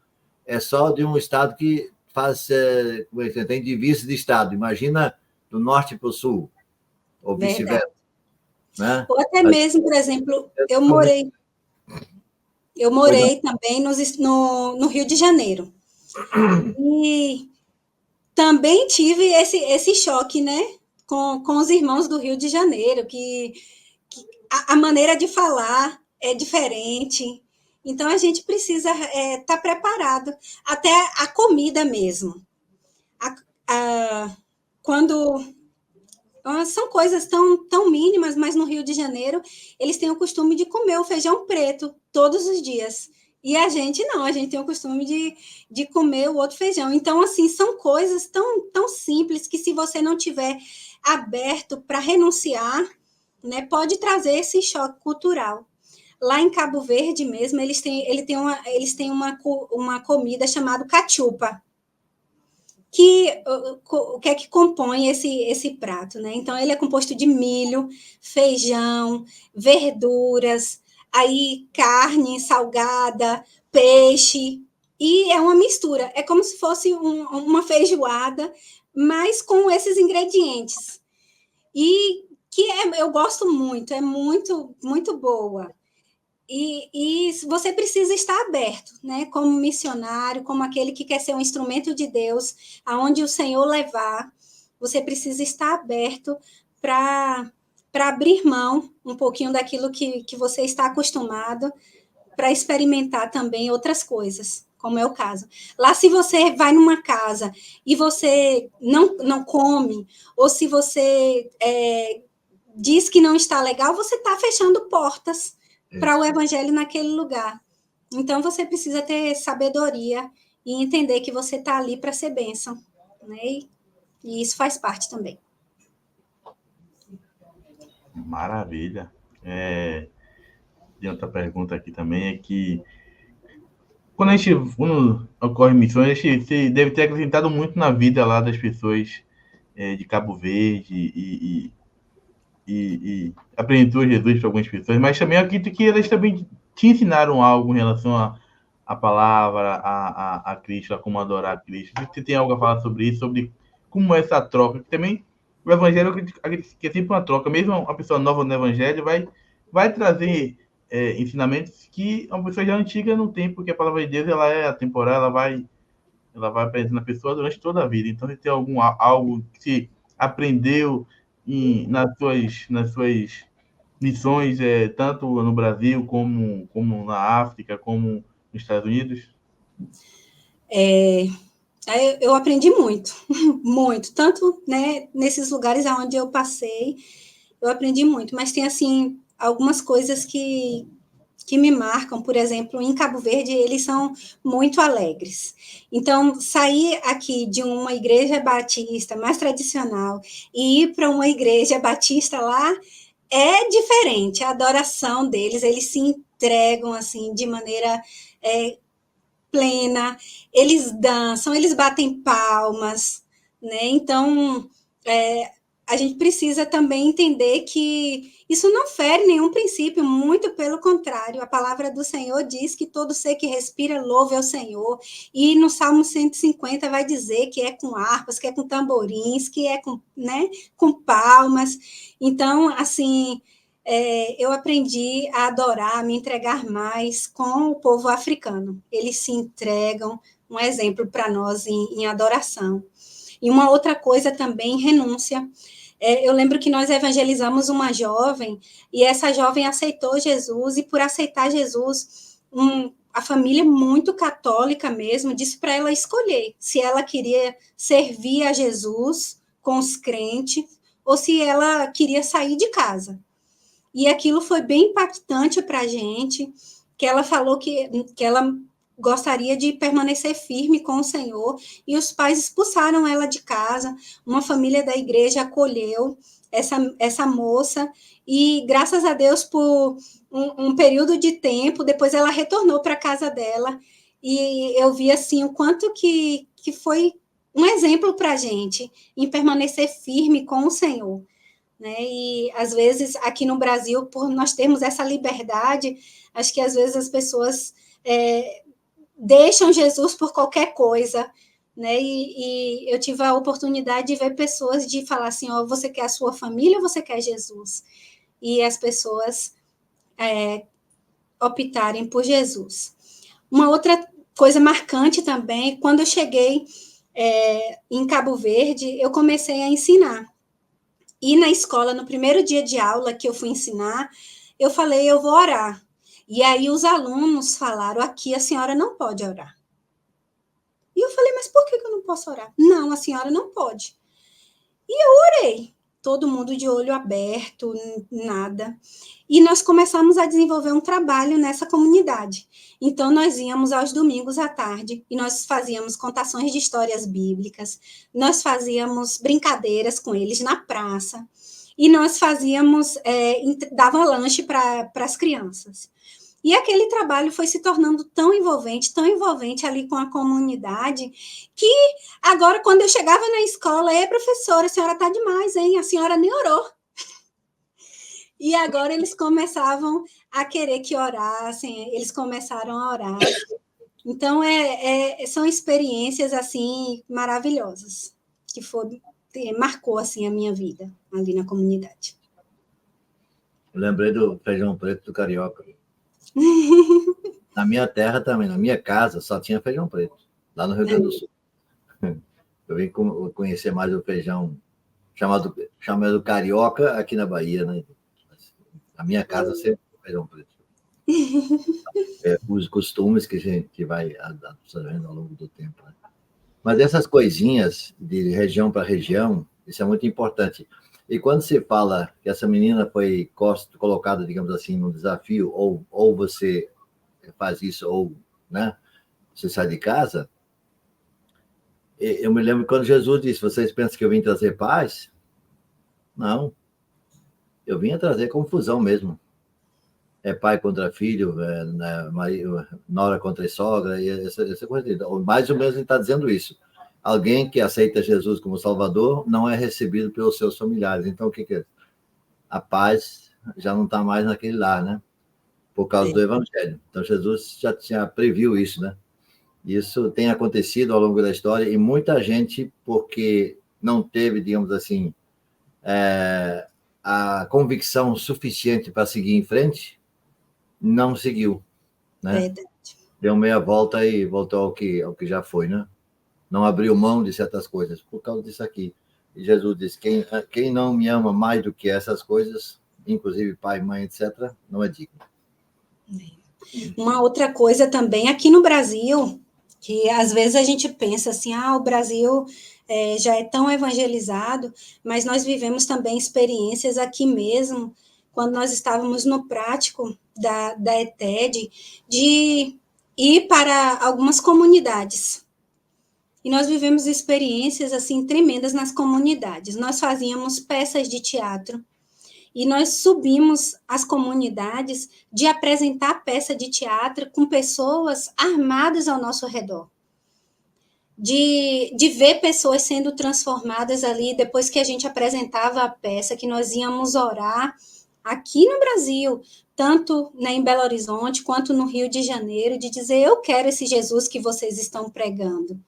é só de um estado que tem divisa de estado. Imagina do norte para o sul, ou vice-versa. Né? Ou até mesmo, por exemplo, eu morei também no Rio de Janeiro. E também tive esse choque, né, com os irmãos do Rio de Janeiro, que a maneira de falar é diferente. Então, a gente precisa estar preparado. Até a comida mesmo. Quando são coisas tão mínimas, mas no Rio de Janeiro, eles têm o costume de comer o feijão preto todos os dias. E a gente não, a gente tem o costume de comer o outro feijão. Então, assim, são coisas tão simples que, se você não tiver aberto para renunciar, né, pode trazer esse choque cultural. Lá em Cabo Verde mesmo, eles têm uma comida chamada cachupa, o que é que compõe esse prato, né? Então, ele é composto de milho, feijão, verduras, aí carne salgada, peixe, e é uma mistura. É como se fosse uma feijoada, mas com esses ingredientes. E que eu gosto muito, é muito, muito boa. E você precisa estar aberto, né? Como missionário, como aquele que quer ser um instrumento de Deus, aonde o Senhor levar, você precisa estar aberto para abrir mão um pouquinho daquilo que você está acostumado, para experimentar também outras coisas, como é o caso. Lá, se você vai numa casa e você não come, ou se você diz que não está legal, você está fechando portas para o evangelho naquele lugar. Então, você precisa ter sabedoria e entender que você está ali para ser bênção, né? E isso faz parte também. Maravilha. Tem outra pergunta aqui também, é que quando ocorre missões, a gente deve ter acrescentado muito na vida lá das pessoas de Cabo Verde e apresentou Jesus para algumas pessoas, mas também eu acredito que elas também te ensinaram algo em relação à palavra, a Cristo, a como adorar a Cristo. Você tem algo a falar sobre isso, sobre como é essa troca. Que também o evangelho que é sempre uma troca. Mesmo uma pessoa nova no evangelho vai trazer ensinamentos que uma pessoa já antiga não tem, porque a palavra de Deus ela é atemporal, ela vai aprendendo a pessoa durante toda a vida. Então, se tem algo que se aprendeu nas suas missões, tanto no Brasil como na África, como nos Estados Unidos? Eu aprendi muito, muito, tanto, né, nesses lugares onde eu passei, eu aprendi muito, mas tem, assim, algumas coisas que me marcam. Por exemplo, em Cabo Verde, eles são muito alegres. Então, sair aqui de uma igreja batista mais tradicional e ir para uma igreja batista lá é diferente. A adoração deles, eles se entregam assim de maneira plena, eles dançam, eles batem palmas, né? Então, a gente precisa também entender que isso não fere nenhum princípio, muito pelo contrário. A palavra do Senhor diz que todo ser que respira louve ao Senhor. E no Salmo 150 vai dizer que é com harpas, que é com tamborins, que é com, né, com palmas. Então, assim, eu aprendi a adorar, a me entregar mais com o povo africano. Eles se entregam, um exemplo para nós em adoração. E uma outra coisa também, renúncia. Eu lembro que nós evangelizamos uma jovem, e essa jovem aceitou Jesus, e por aceitar Jesus, a família muito católica mesmo, disse para ela escolher se ela queria servir a Jesus com os crentes, ou se ela queria sair de casa. E aquilo foi bem impactante para a gente, que ela falou que ela gostaria de permanecer firme com o Senhor, e os pais expulsaram ela de casa. Uma família da igreja acolheu essa moça, e graças a Deus, por um período de tempo, depois ela retornou para a casa dela, e eu vi assim o quanto que foi um exemplo para a gente em permanecer firme com o Senhor, né? E às vezes aqui no Brasil, por nós termos essa liberdade, acho que às vezes as pessoas deixam Jesus por qualquer coisa, né? E eu tive a oportunidade de ver pessoas de falar assim, ó, você quer a sua família ou você quer Jesus? E as pessoas optarem por Jesus. Uma outra coisa marcante também, quando eu cheguei em Cabo Verde, eu comecei a ensinar. E na escola, no primeiro dia de aula que eu fui ensinar, eu falei, eu vou orar. E aí os alunos falaram, aqui a senhora não pode orar. E eu falei, mas por que eu não posso orar? Não, a senhora não pode. E eu orei, todo mundo de olho aberto, nada. E nós começamos a desenvolver um trabalho nessa comunidade. Então, nós íamos aos domingos à tarde e nós fazíamos contações de histórias bíblicas, nós fazíamos brincadeiras com eles na praça, e nós fazíamos, dava lanche para as crianças. E aquele trabalho foi se tornando tão envolvente ali com a comunidade, que agora, quando eu chegava na escola, professora, a senhora está demais, hein? A senhora nem orou. E agora eles começavam a querer que orassem, eles começaram a orar. Então, são experiências, assim, maravilhosas, que marcou, assim, a minha vida ali na comunidade. Eu lembrei do feijão preto do carioca. Na minha terra também, na minha casa, só tinha feijão preto, lá no Rio Grande do Sul. Eu vim conhecer mais o feijão chamado carioca aqui na Bahia, né? Na minha casa sempre feijão preto. Os costumes que a gente vai absorvendo ao longo do tempo. Né? Mas essas coisinhas de região para região, isso é muito importante. E quando se fala que essa menina foi colocada, digamos assim, num desafio, ou você faz isso, ou, né, você sai de casa, eu me lembro quando Jesus disse, vocês pensam que eu vim trazer paz? Não. Eu vim trazer confusão mesmo. É pai contra filho, nora contra sogra, e essa coisa. Mais ou menos ele está dizendo isso. Alguém que aceita Jesus como Salvador não é recebido pelos seus familiares. Então, o que é? A paz já não está mais naquele lar, né? Por causa do Evangelho. Então, Jesus já previu isso, né? Isso tem acontecido ao longo da história, e muita gente, porque não teve, digamos assim, a convicção suficiente para seguir em frente, não seguiu, né? Verdade. Deu meia volta e voltou ao que já foi, né? Não abriu mão de certas coisas por causa disso aqui. E Jesus disse, quem não me ama mais do que essas coisas, inclusive pai, mãe, etc., não é digno. Uma outra coisa também, aqui no Brasil, que às vezes a gente pensa assim, o Brasil já é tão evangelizado, mas nós vivemos também experiências aqui mesmo, quando nós estávamos no prático da ETED, de ir para algumas comunidades. E nós vivemos experiências assim tremendas nas comunidades. Nós fazíamos peças de teatro, e nós subimos as comunidades de apresentar peça de teatro com pessoas armadas ao nosso redor. De ver pessoas sendo transformadas ali, depois que a gente apresentava a peça, que nós íamos orar aqui no Brasil, tanto em Belo Horizonte, quanto no Rio de Janeiro, de dizer, eu quero esse Jesus que vocês estão pregando.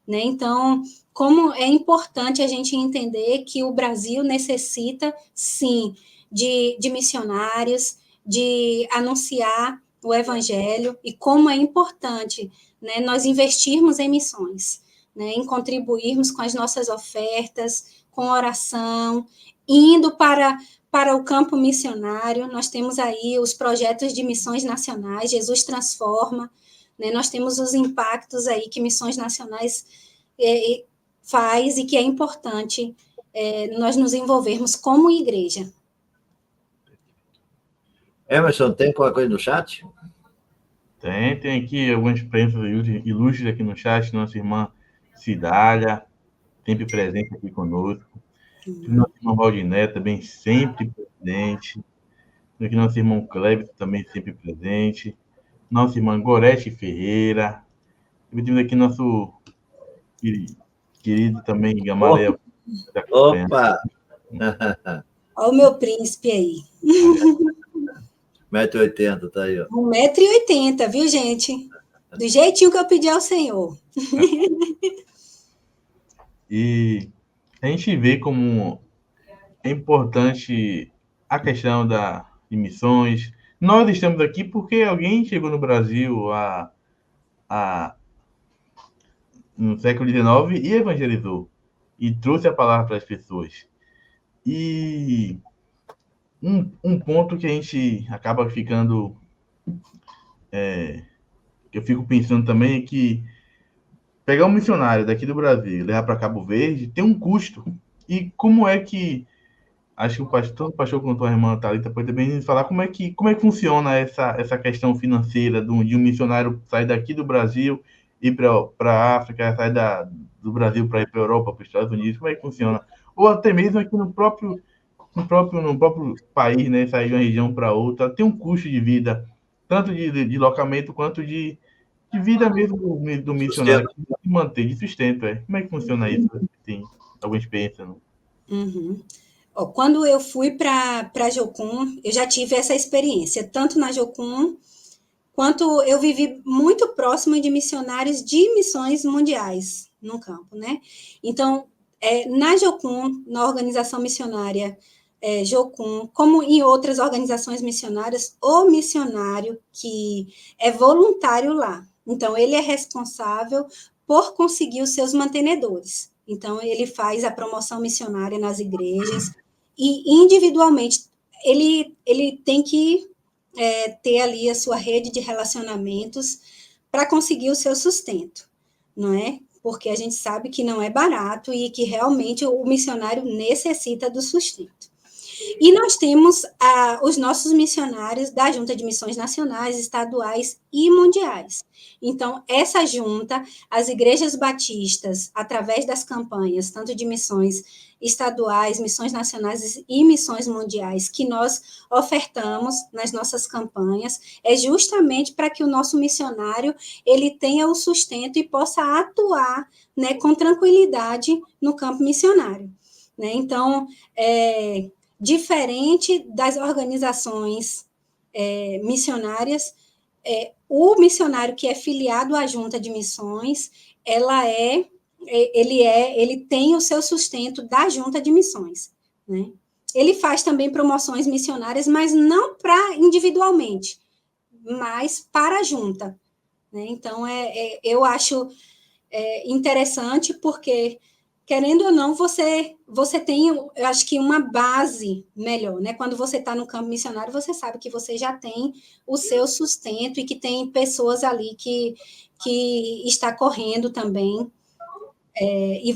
Né? Então, como é importante a gente entender que o Brasil necessita, sim, de missionários, de anunciar o evangelho, e como é importante, né, nós investirmos em missões, né, em contribuirmos com as nossas ofertas, com oração, indo para o campo missionário. Nós temos aí os projetos de missões nacionais, Jesus Transforma, né, nós temos os impactos aí que Missões Nacionais faz, e que é importante nós nos envolvermos como igreja. Emerson, tem qualquer coisa no chat? Tem aqui algumas presenças ilustres aqui no chat. Nossa irmã Cidália, sempre presente aqui conosco. Nossa irmã Valdiné, também sempre presente. Aqui nosso irmão Cleber, também sempre presente. Nossa irmã Gorete Ferreira. E temos aqui nosso querido também Gamaleia. Opa! Olha o meu príncipe aí. 1,80 m, tá aí, ó. 1,80 m, viu, gente? Do jeitinho que eu pedi ao Senhor. E a gente vê como é importante a questão de missões. Nós estamos aqui porque alguém chegou no Brasil no século XIX e evangelizou, e trouxe a palavra para as pessoas. E um ponto que a gente acaba ficando... eu fico pensando também é que pegar um missionário daqui do Brasil e levar para Cabo Verde tem um custo. E como é que... Acho que o pastor quanto a irmã Thalita pode também falar como é que funciona essa questão financeira de um missionário sair daqui do Brasil, ir para a África, sair do Brasil para ir para a Europa, para os Estados Unidos, como é que funciona? Ou até mesmo aqui no próprio país, né, sair de uma região para outra, tem um custo de vida, tanto de locamento quanto de vida mesmo do missionário, de manter, de sustento. Como é que funciona isso? Tem alguma experiência? Não? Uhum. Quando eu fui para Jocum, eu já tive essa experiência, tanto na Jocum, quanto eu vivi muito próximo de missionários de missões mundiais no campo, né? Então, na Jocum, na organização missionária Jocum, como em outras organizações missionárias, o missionário que é voluntário lá, então ele é responsável por conseguir os seus mantenedores. Então, ele faz a promoção missionária nas igrejas, e individualmente ele tem que ter ali a sua rede de relacionamentos para conseguir o seu sustento, não é? Porque a gente sabe que não é barato e que realmente o missionário necessita do sustento. E nós temos os nossos missionários da Junta de Missões Nacionais, Estaduais e Mundiais. Então, essa junta, as igrejas batistas, através das campanhas, tanto de missões estaduais, missões nacionais e missões mundiais, que nós ofertamos nas nossas campanhas, é justamente para que o nosso missionário ele tenha o sustento e possa atuar, né, com tranquilidade no campo missionário. Né? Então, diferente das organizações missionárias, o missionário que é filiado à junta de missões, ela é ele tem o seu sustento da junta de missões, né? Ele faz também promoções missionárias, mas não para individualmente, mas para a junta, né? Então, eu acho interessante porque, querendo ou não, você tem, eu acho que uma base melhor, né? Quando você está no campo missionário, você sabe que você já tem o seu sustento e que tem pessoas ali que está correndo também,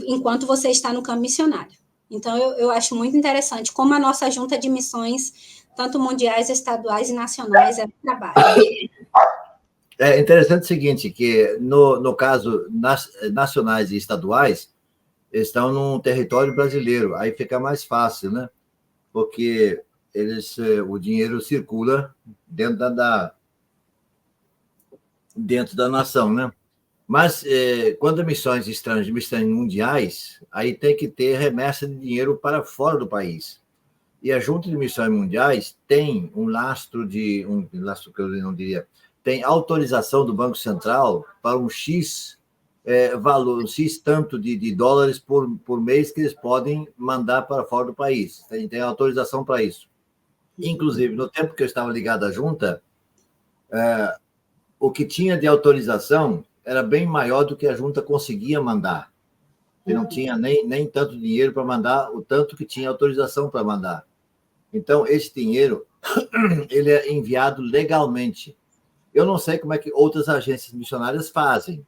enquanto você está no campo missionário. Então, eu acho muito interessante como a nossa junta de missões, tanto mundiais, estaduais e nacionais, trabalha. É interessante o seguinte, que no caso nacionais e estaduais, estão num território brasileiro, aí fica mais fácil, né? Porque o dinheiro circula dentro da nação, né? Mas quando missões estrangeiras, missões mundiais, aí tem que ter remessa de dinheiro para fora do país. E a Junta de Missões Mundiais tem um lastro que eu não diria, tem autorização do Banco Central para um X valor, um X tanto de dólares por mês que eles podem mandar para fora do país. Tem autorização para isso. Inclusive, no tempo que eu estava ligado à junta, o que tinha de autorização era bem maior do que a junta conseguia mandar. E não tinha nem tanto dinheiro para mandar o tanto que tinha autorização para mandar. Então, esse dinheiro ele é enviado legalmente. Eu não sei como é que outras agências missionárias fazem,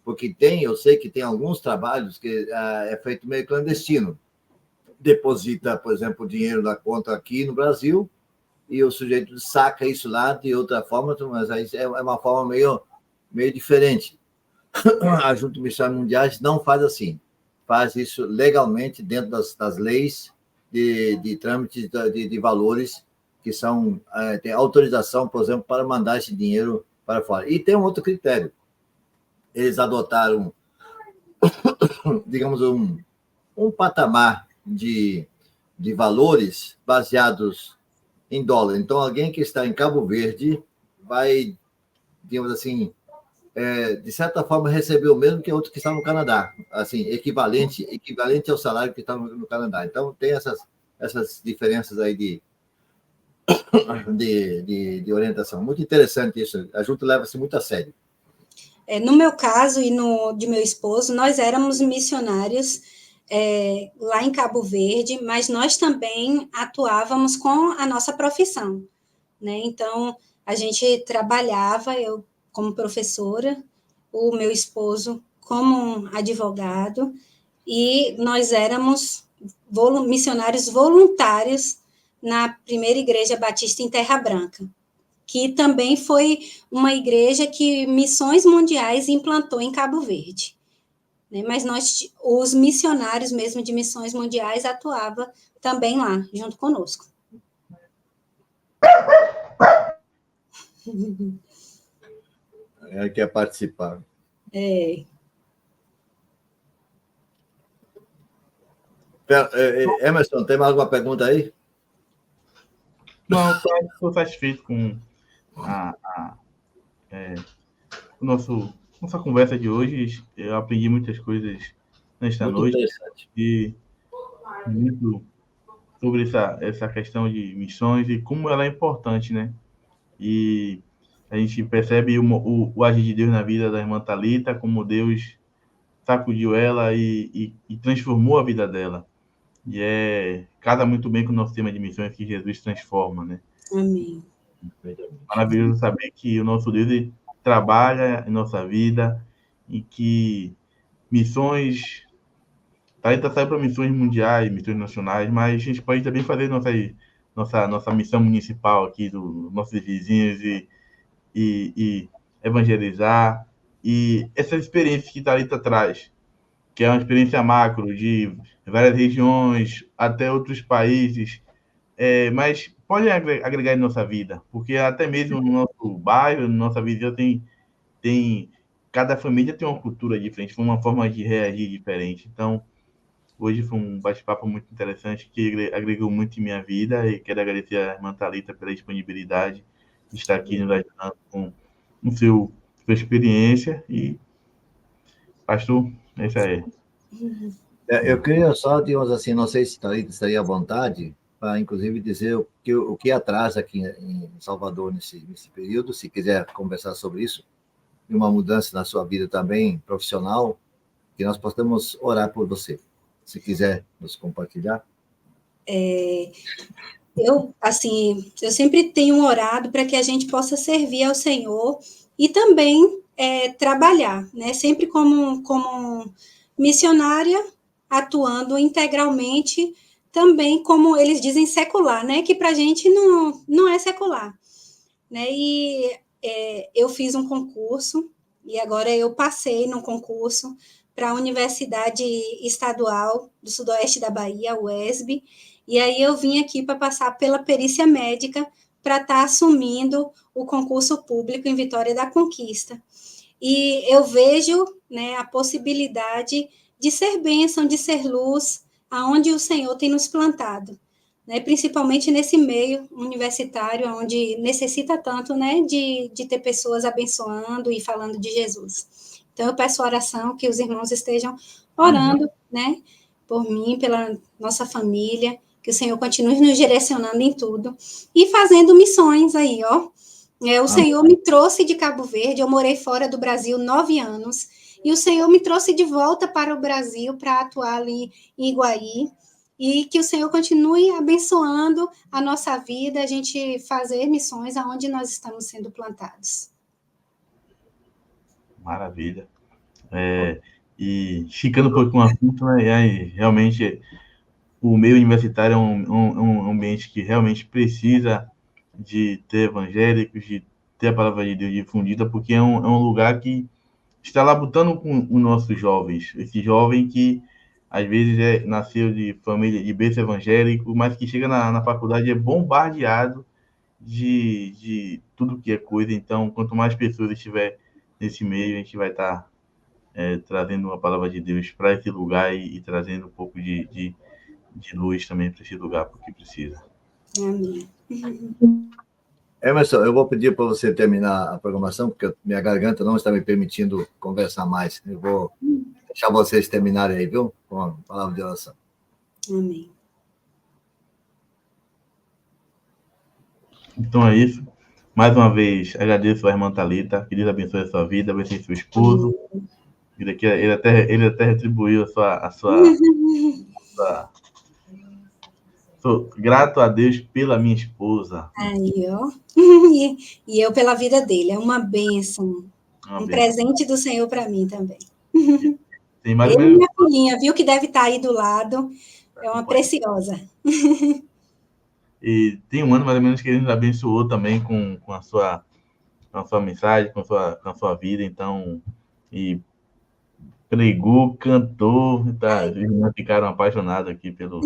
porque eu sei que tem alguns trabalhos que é feito meio clandestino. Deposita, por exemplo, o dinheiro na conta aqui no Brasil e o sujeito saca isso lá de outra forma, mas aí é uma forma meio diferente. A Junta de Missões Mundiais não faz assim. Faz isso legalmente dentro das leis de trâmite de valores que tem autorização, por exemplo, para mandar esse dinheiro para fora. E tem um outro critério. Eles adotaram, digamos, um patamar de valores baseados em dólar. Então, alguém que está em Cabo Verde vai, digamos assim, de certa forma, receber o mesmo que outro que está no Canadá, assim, equivalente ao salário que está no Canadá. Então, tem essas diferenças aí de orientação. Muito interessante isso. A junta leva-se muito a sério. No meu caso e de meu esposo, nós éramos missionários lá em Cabo Verde, mas nós também atuávamos com a nossa profissão, né? Então, a gente trabalhava, eu como professora, o meu esposo como advogado, e nós éramos missionários voluntários na primeira igreja batista em Terra Branca, que também foi uma igreja que Missões Mundiais implantou em Cabo Verde. Mas os missionários mesmo de Missões Mundiais atuavam também lá, junto conosco. Quer participar. Emerson, tem mais alguma pergunta aí? Não, estou satisfeito com nossa conversa de hoje. Eu aprendi muitas coisas nesta Muito noite. interessante. E muito sobre essa questão de missões e como ela é importante, né? E a gente percebe o agir de Deus na vida da irmã Thalita, como Deus sacudiu ela e transformou a vida dela. E casa muito bem com o nosso tema de missões que Jesus transforma, né? Amém. Maravilhoso saber que o nosso Deus trabalha em nossa vida e que missões... Thalita sai para missões mundiais, missões nacionais, mas a gente pode também fazer nossa missão municipal aqui dos nossos vizinhos e evangelizar. E essa experiência que Thalita traz, que é uma experiência macro de várias regiões, até outros países, mas pode agregar em nossa vida, porque até mesmo no nosso bairro, na nossa visão, cada família tem uma cultura diferente, uma forma de reagir diferente. Então, hoje foi um bate-papo muito interessante que agregou muito em minha vida e quero agradecer a irmã Thalita pela disponibilidade de estar aqui nos ajudando com sua experiência. E, pastor, é isso aí. Eu queria só, digamos assim, não sei se estaria à vontade, para inclusive dizer o que atrasa aqui em Salvador nesse período, se quiser conversar sobre isso, e uma mudança na sua vida também profissional, que nós possamos orar por você. Se quiser nos compartilhar. Eu sempre tenho orado para que a gente possa servir ao Senhor e também trabalhar, né? Sempre como missionária, atuando integralmente, também como eles dizem secular, né? Que para a gente não é secular, né? E eu fiz um concurso e agora eu passei no concurso para a Universidade Estadual do Sudoeste da Bahia, a UESB, e aí eu vim aqui para passar pela perícia médica para estar assumindo o concurso público em Vitória da Conquista. E eu vejo, né, a possibilidade de ser bênção, de ser luz, aonde o Senhor tem nos plantado, né, principalmente nesse meio universitário, onde necessita tanto, né, de ter pessoas abençoando e falando de Jesus. Então, eu peço oração, que os irmãos estejam orando, né, por mim, pela nossa família, que o Senhor continue nos direcionando em tudo e fazendo missões aí, ó. O Senhor me trouxe de Cabo Verde, eu morei fora do Brasil 9 anos, e o Senhor me trouxe de volta para o Brasil para atuar ali em Iguaí, e que o Senhor continue abençoando a nossa vida, a gente fazer missões aonde nós estamos sendo plantados. Maravilha. E ficando um pouco com o assunto, né, aí, realmente o meio universitário é um ambiente que realmente precisa de ter evangélicos, de ter a palavra de Deus difundida, porque é um lugar que está labutando com os nossos jovens. Esse jovem que, às vezes, nasceu de família de berço evangélico, mas que chega na faculdade é bombardeado de tudo que é coisa. Então, quanto mais pessoas estiver nesse meio, a gente vai estar trazendo a palavra de Deus para esse lugar e trazendo um pouco de luz também para esse lugar, porque precisa. Amém. Emerson, eu vou pedir para você terminar a programação, porque minha garganta não está me permitindo conversar mais. Eu vou deixar vocês terminarem aí, viu? Com a palavra de oração. Amém. Então é isso. Mais uma vez, agradeço a irmã Thalita, que Deus abençoe a sua vida, abençoe seu esposo. Ele até retribuiu a sua Sou grato a Deus pela minha esposa. Aí, ó. E eu pela vida dele. É uma bênção. Presente do Senhor para mim também. Tem mais ou menos... minha filhinha, viu, que deve estar aí do lado. É uma preciosa. E tem um ano, mais ou menos, que ele nos abençoou também com a sua mensagem, com a sua vida. Então, e pregou, cantou. Tá, as irmãs ficaram apaixonadas aqui pelo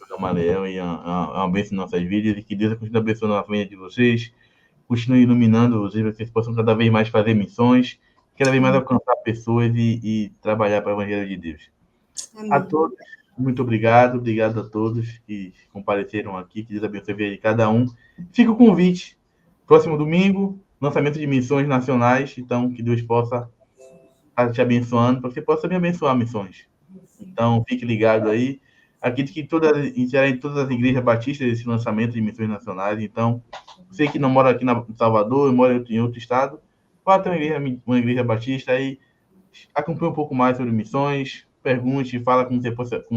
Gamaliel, e é uma bênção em nossas vidas, e que Deus continue abençoando a família de vocês, continue iluminando vocês, para que vocês possam cada vez mais fazer missões, cada vez mais alcançar pessoas e trabalhar para o Evangelho de Deus. Amém. A todos, muito obrigado a todos que compareceram aqui, que Deus abençoe a vida de cada um. Fica o convite, próximo domingo, lançamento de missões nacionais, então que Deus possa estar te abençoando, para que você possa também abençoar missões. Então, fique ligado aí. Acredito que será em todas as igrejas batistas esse lançamento de missões nacionais. Então, você que não mora aqui em Salvador, mora em outro estado, vá até uma igreja batista e acompanhe um pouco mais sobre missões, pergunte, fala como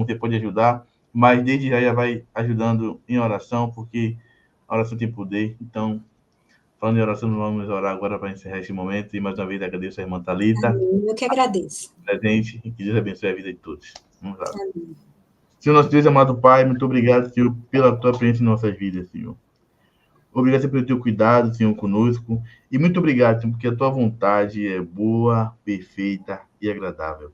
você pode ajudar, mas desde já vai ajudando em oração, porque a oração tem poder. Então, falando em oração, vamos orar agora para encerrar esse momento. E mais uma vez agradeço a irmã Thalita. Eu que agradeço. Presente, e que Deus abençoe a vida de todos. Vamos lá. Amém. Senhor, nosso Deus amado Pai, muito obrigado, Senhor, pela tua presença em nossas vidas, Senhor. Obrigado, Senhor, pelo teu cuidado, Senhor, conosco. E muito obrigado, Senhor, porque a tua vontade é boa, perfeita e agradável.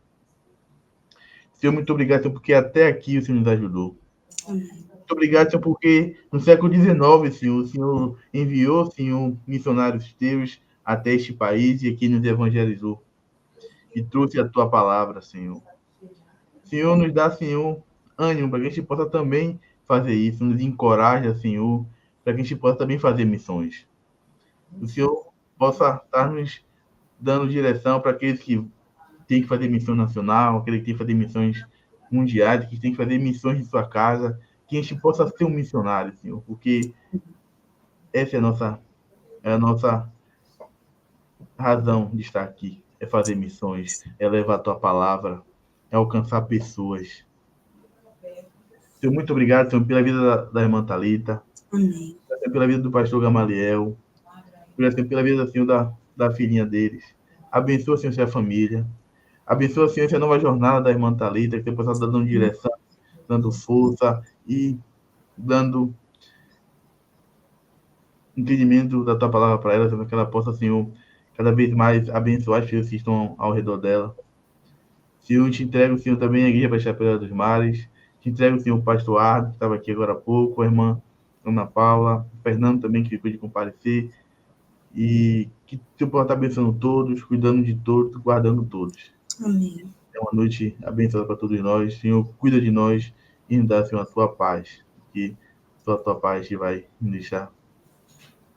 Senhor, muito obrigado, Senhor, porque até aqui o Senhor nos ajudou. Muito obrigado, Senhor, porque no século XIX, Senhor, o Senhor enviou, Senhor, missionários teus até este país e aqui nos evangelizou. E trouxe a tua palavra, Senhor. Senhor, nos dá, Senhor, ânimo para que a gente possa também fazer isso, nos encoraja, Senhor, para que a gente possa também fazer missões. O Senhor possa estar nos dando direção para aqueles que tem que fazer missão nacional, aquele que tem que fazer missões mundiais, que tem que fazer missões de sua casa, que a gente possa ser um missionário, Senhor, porque essa é a nossa razão de estar aqui, é fazer missões, é levar a tua palavra, é alcançar pessoas. Senhor, muito obrigado, Senhor, pela vida da irmã Thalita, Amém. pela vida do pastor Gamaliel, pela vida, Senhor, da filhinha deles. Abençoa, Senhor, a família. Abençoa, Senhor, essa nova jornada da irmã Thalita, que você possa dando direção, dando força e dando entendimento da tua palavra para ela, que ela possa, Senhor, cada vez mais abençoar as pessoas que estão ao redor dela. Senhor, te entrego, Senhor, também a igreja para a Chapéu dos Mares. Te entrego, Senhor, o pastor Ardo, que estava aqui agora há pouco, a irmã Ana Paula, o Fernando também, que ficou de comparecer. E que o Senhor possa estar abençoando todos, cuidando de todos, guardando todos. Amém. É uma noite abençoada para todos nós. Senhor, cuida de nós e nos dá, Senhor, a tua paz. Que só a tua paz que vai nos deixar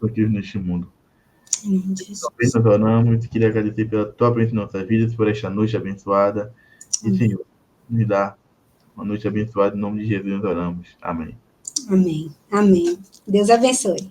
tranquilos neste mundo. Amém, Jesus. Nós oramos, queria agradecer pela tua presença em nossas vidas, por esta noite abençoada. E, Senhor, nos dá uma noite abençoada. Em nome de Jesus nós oramos. Amém. Amém. Amém. Deus abençoe.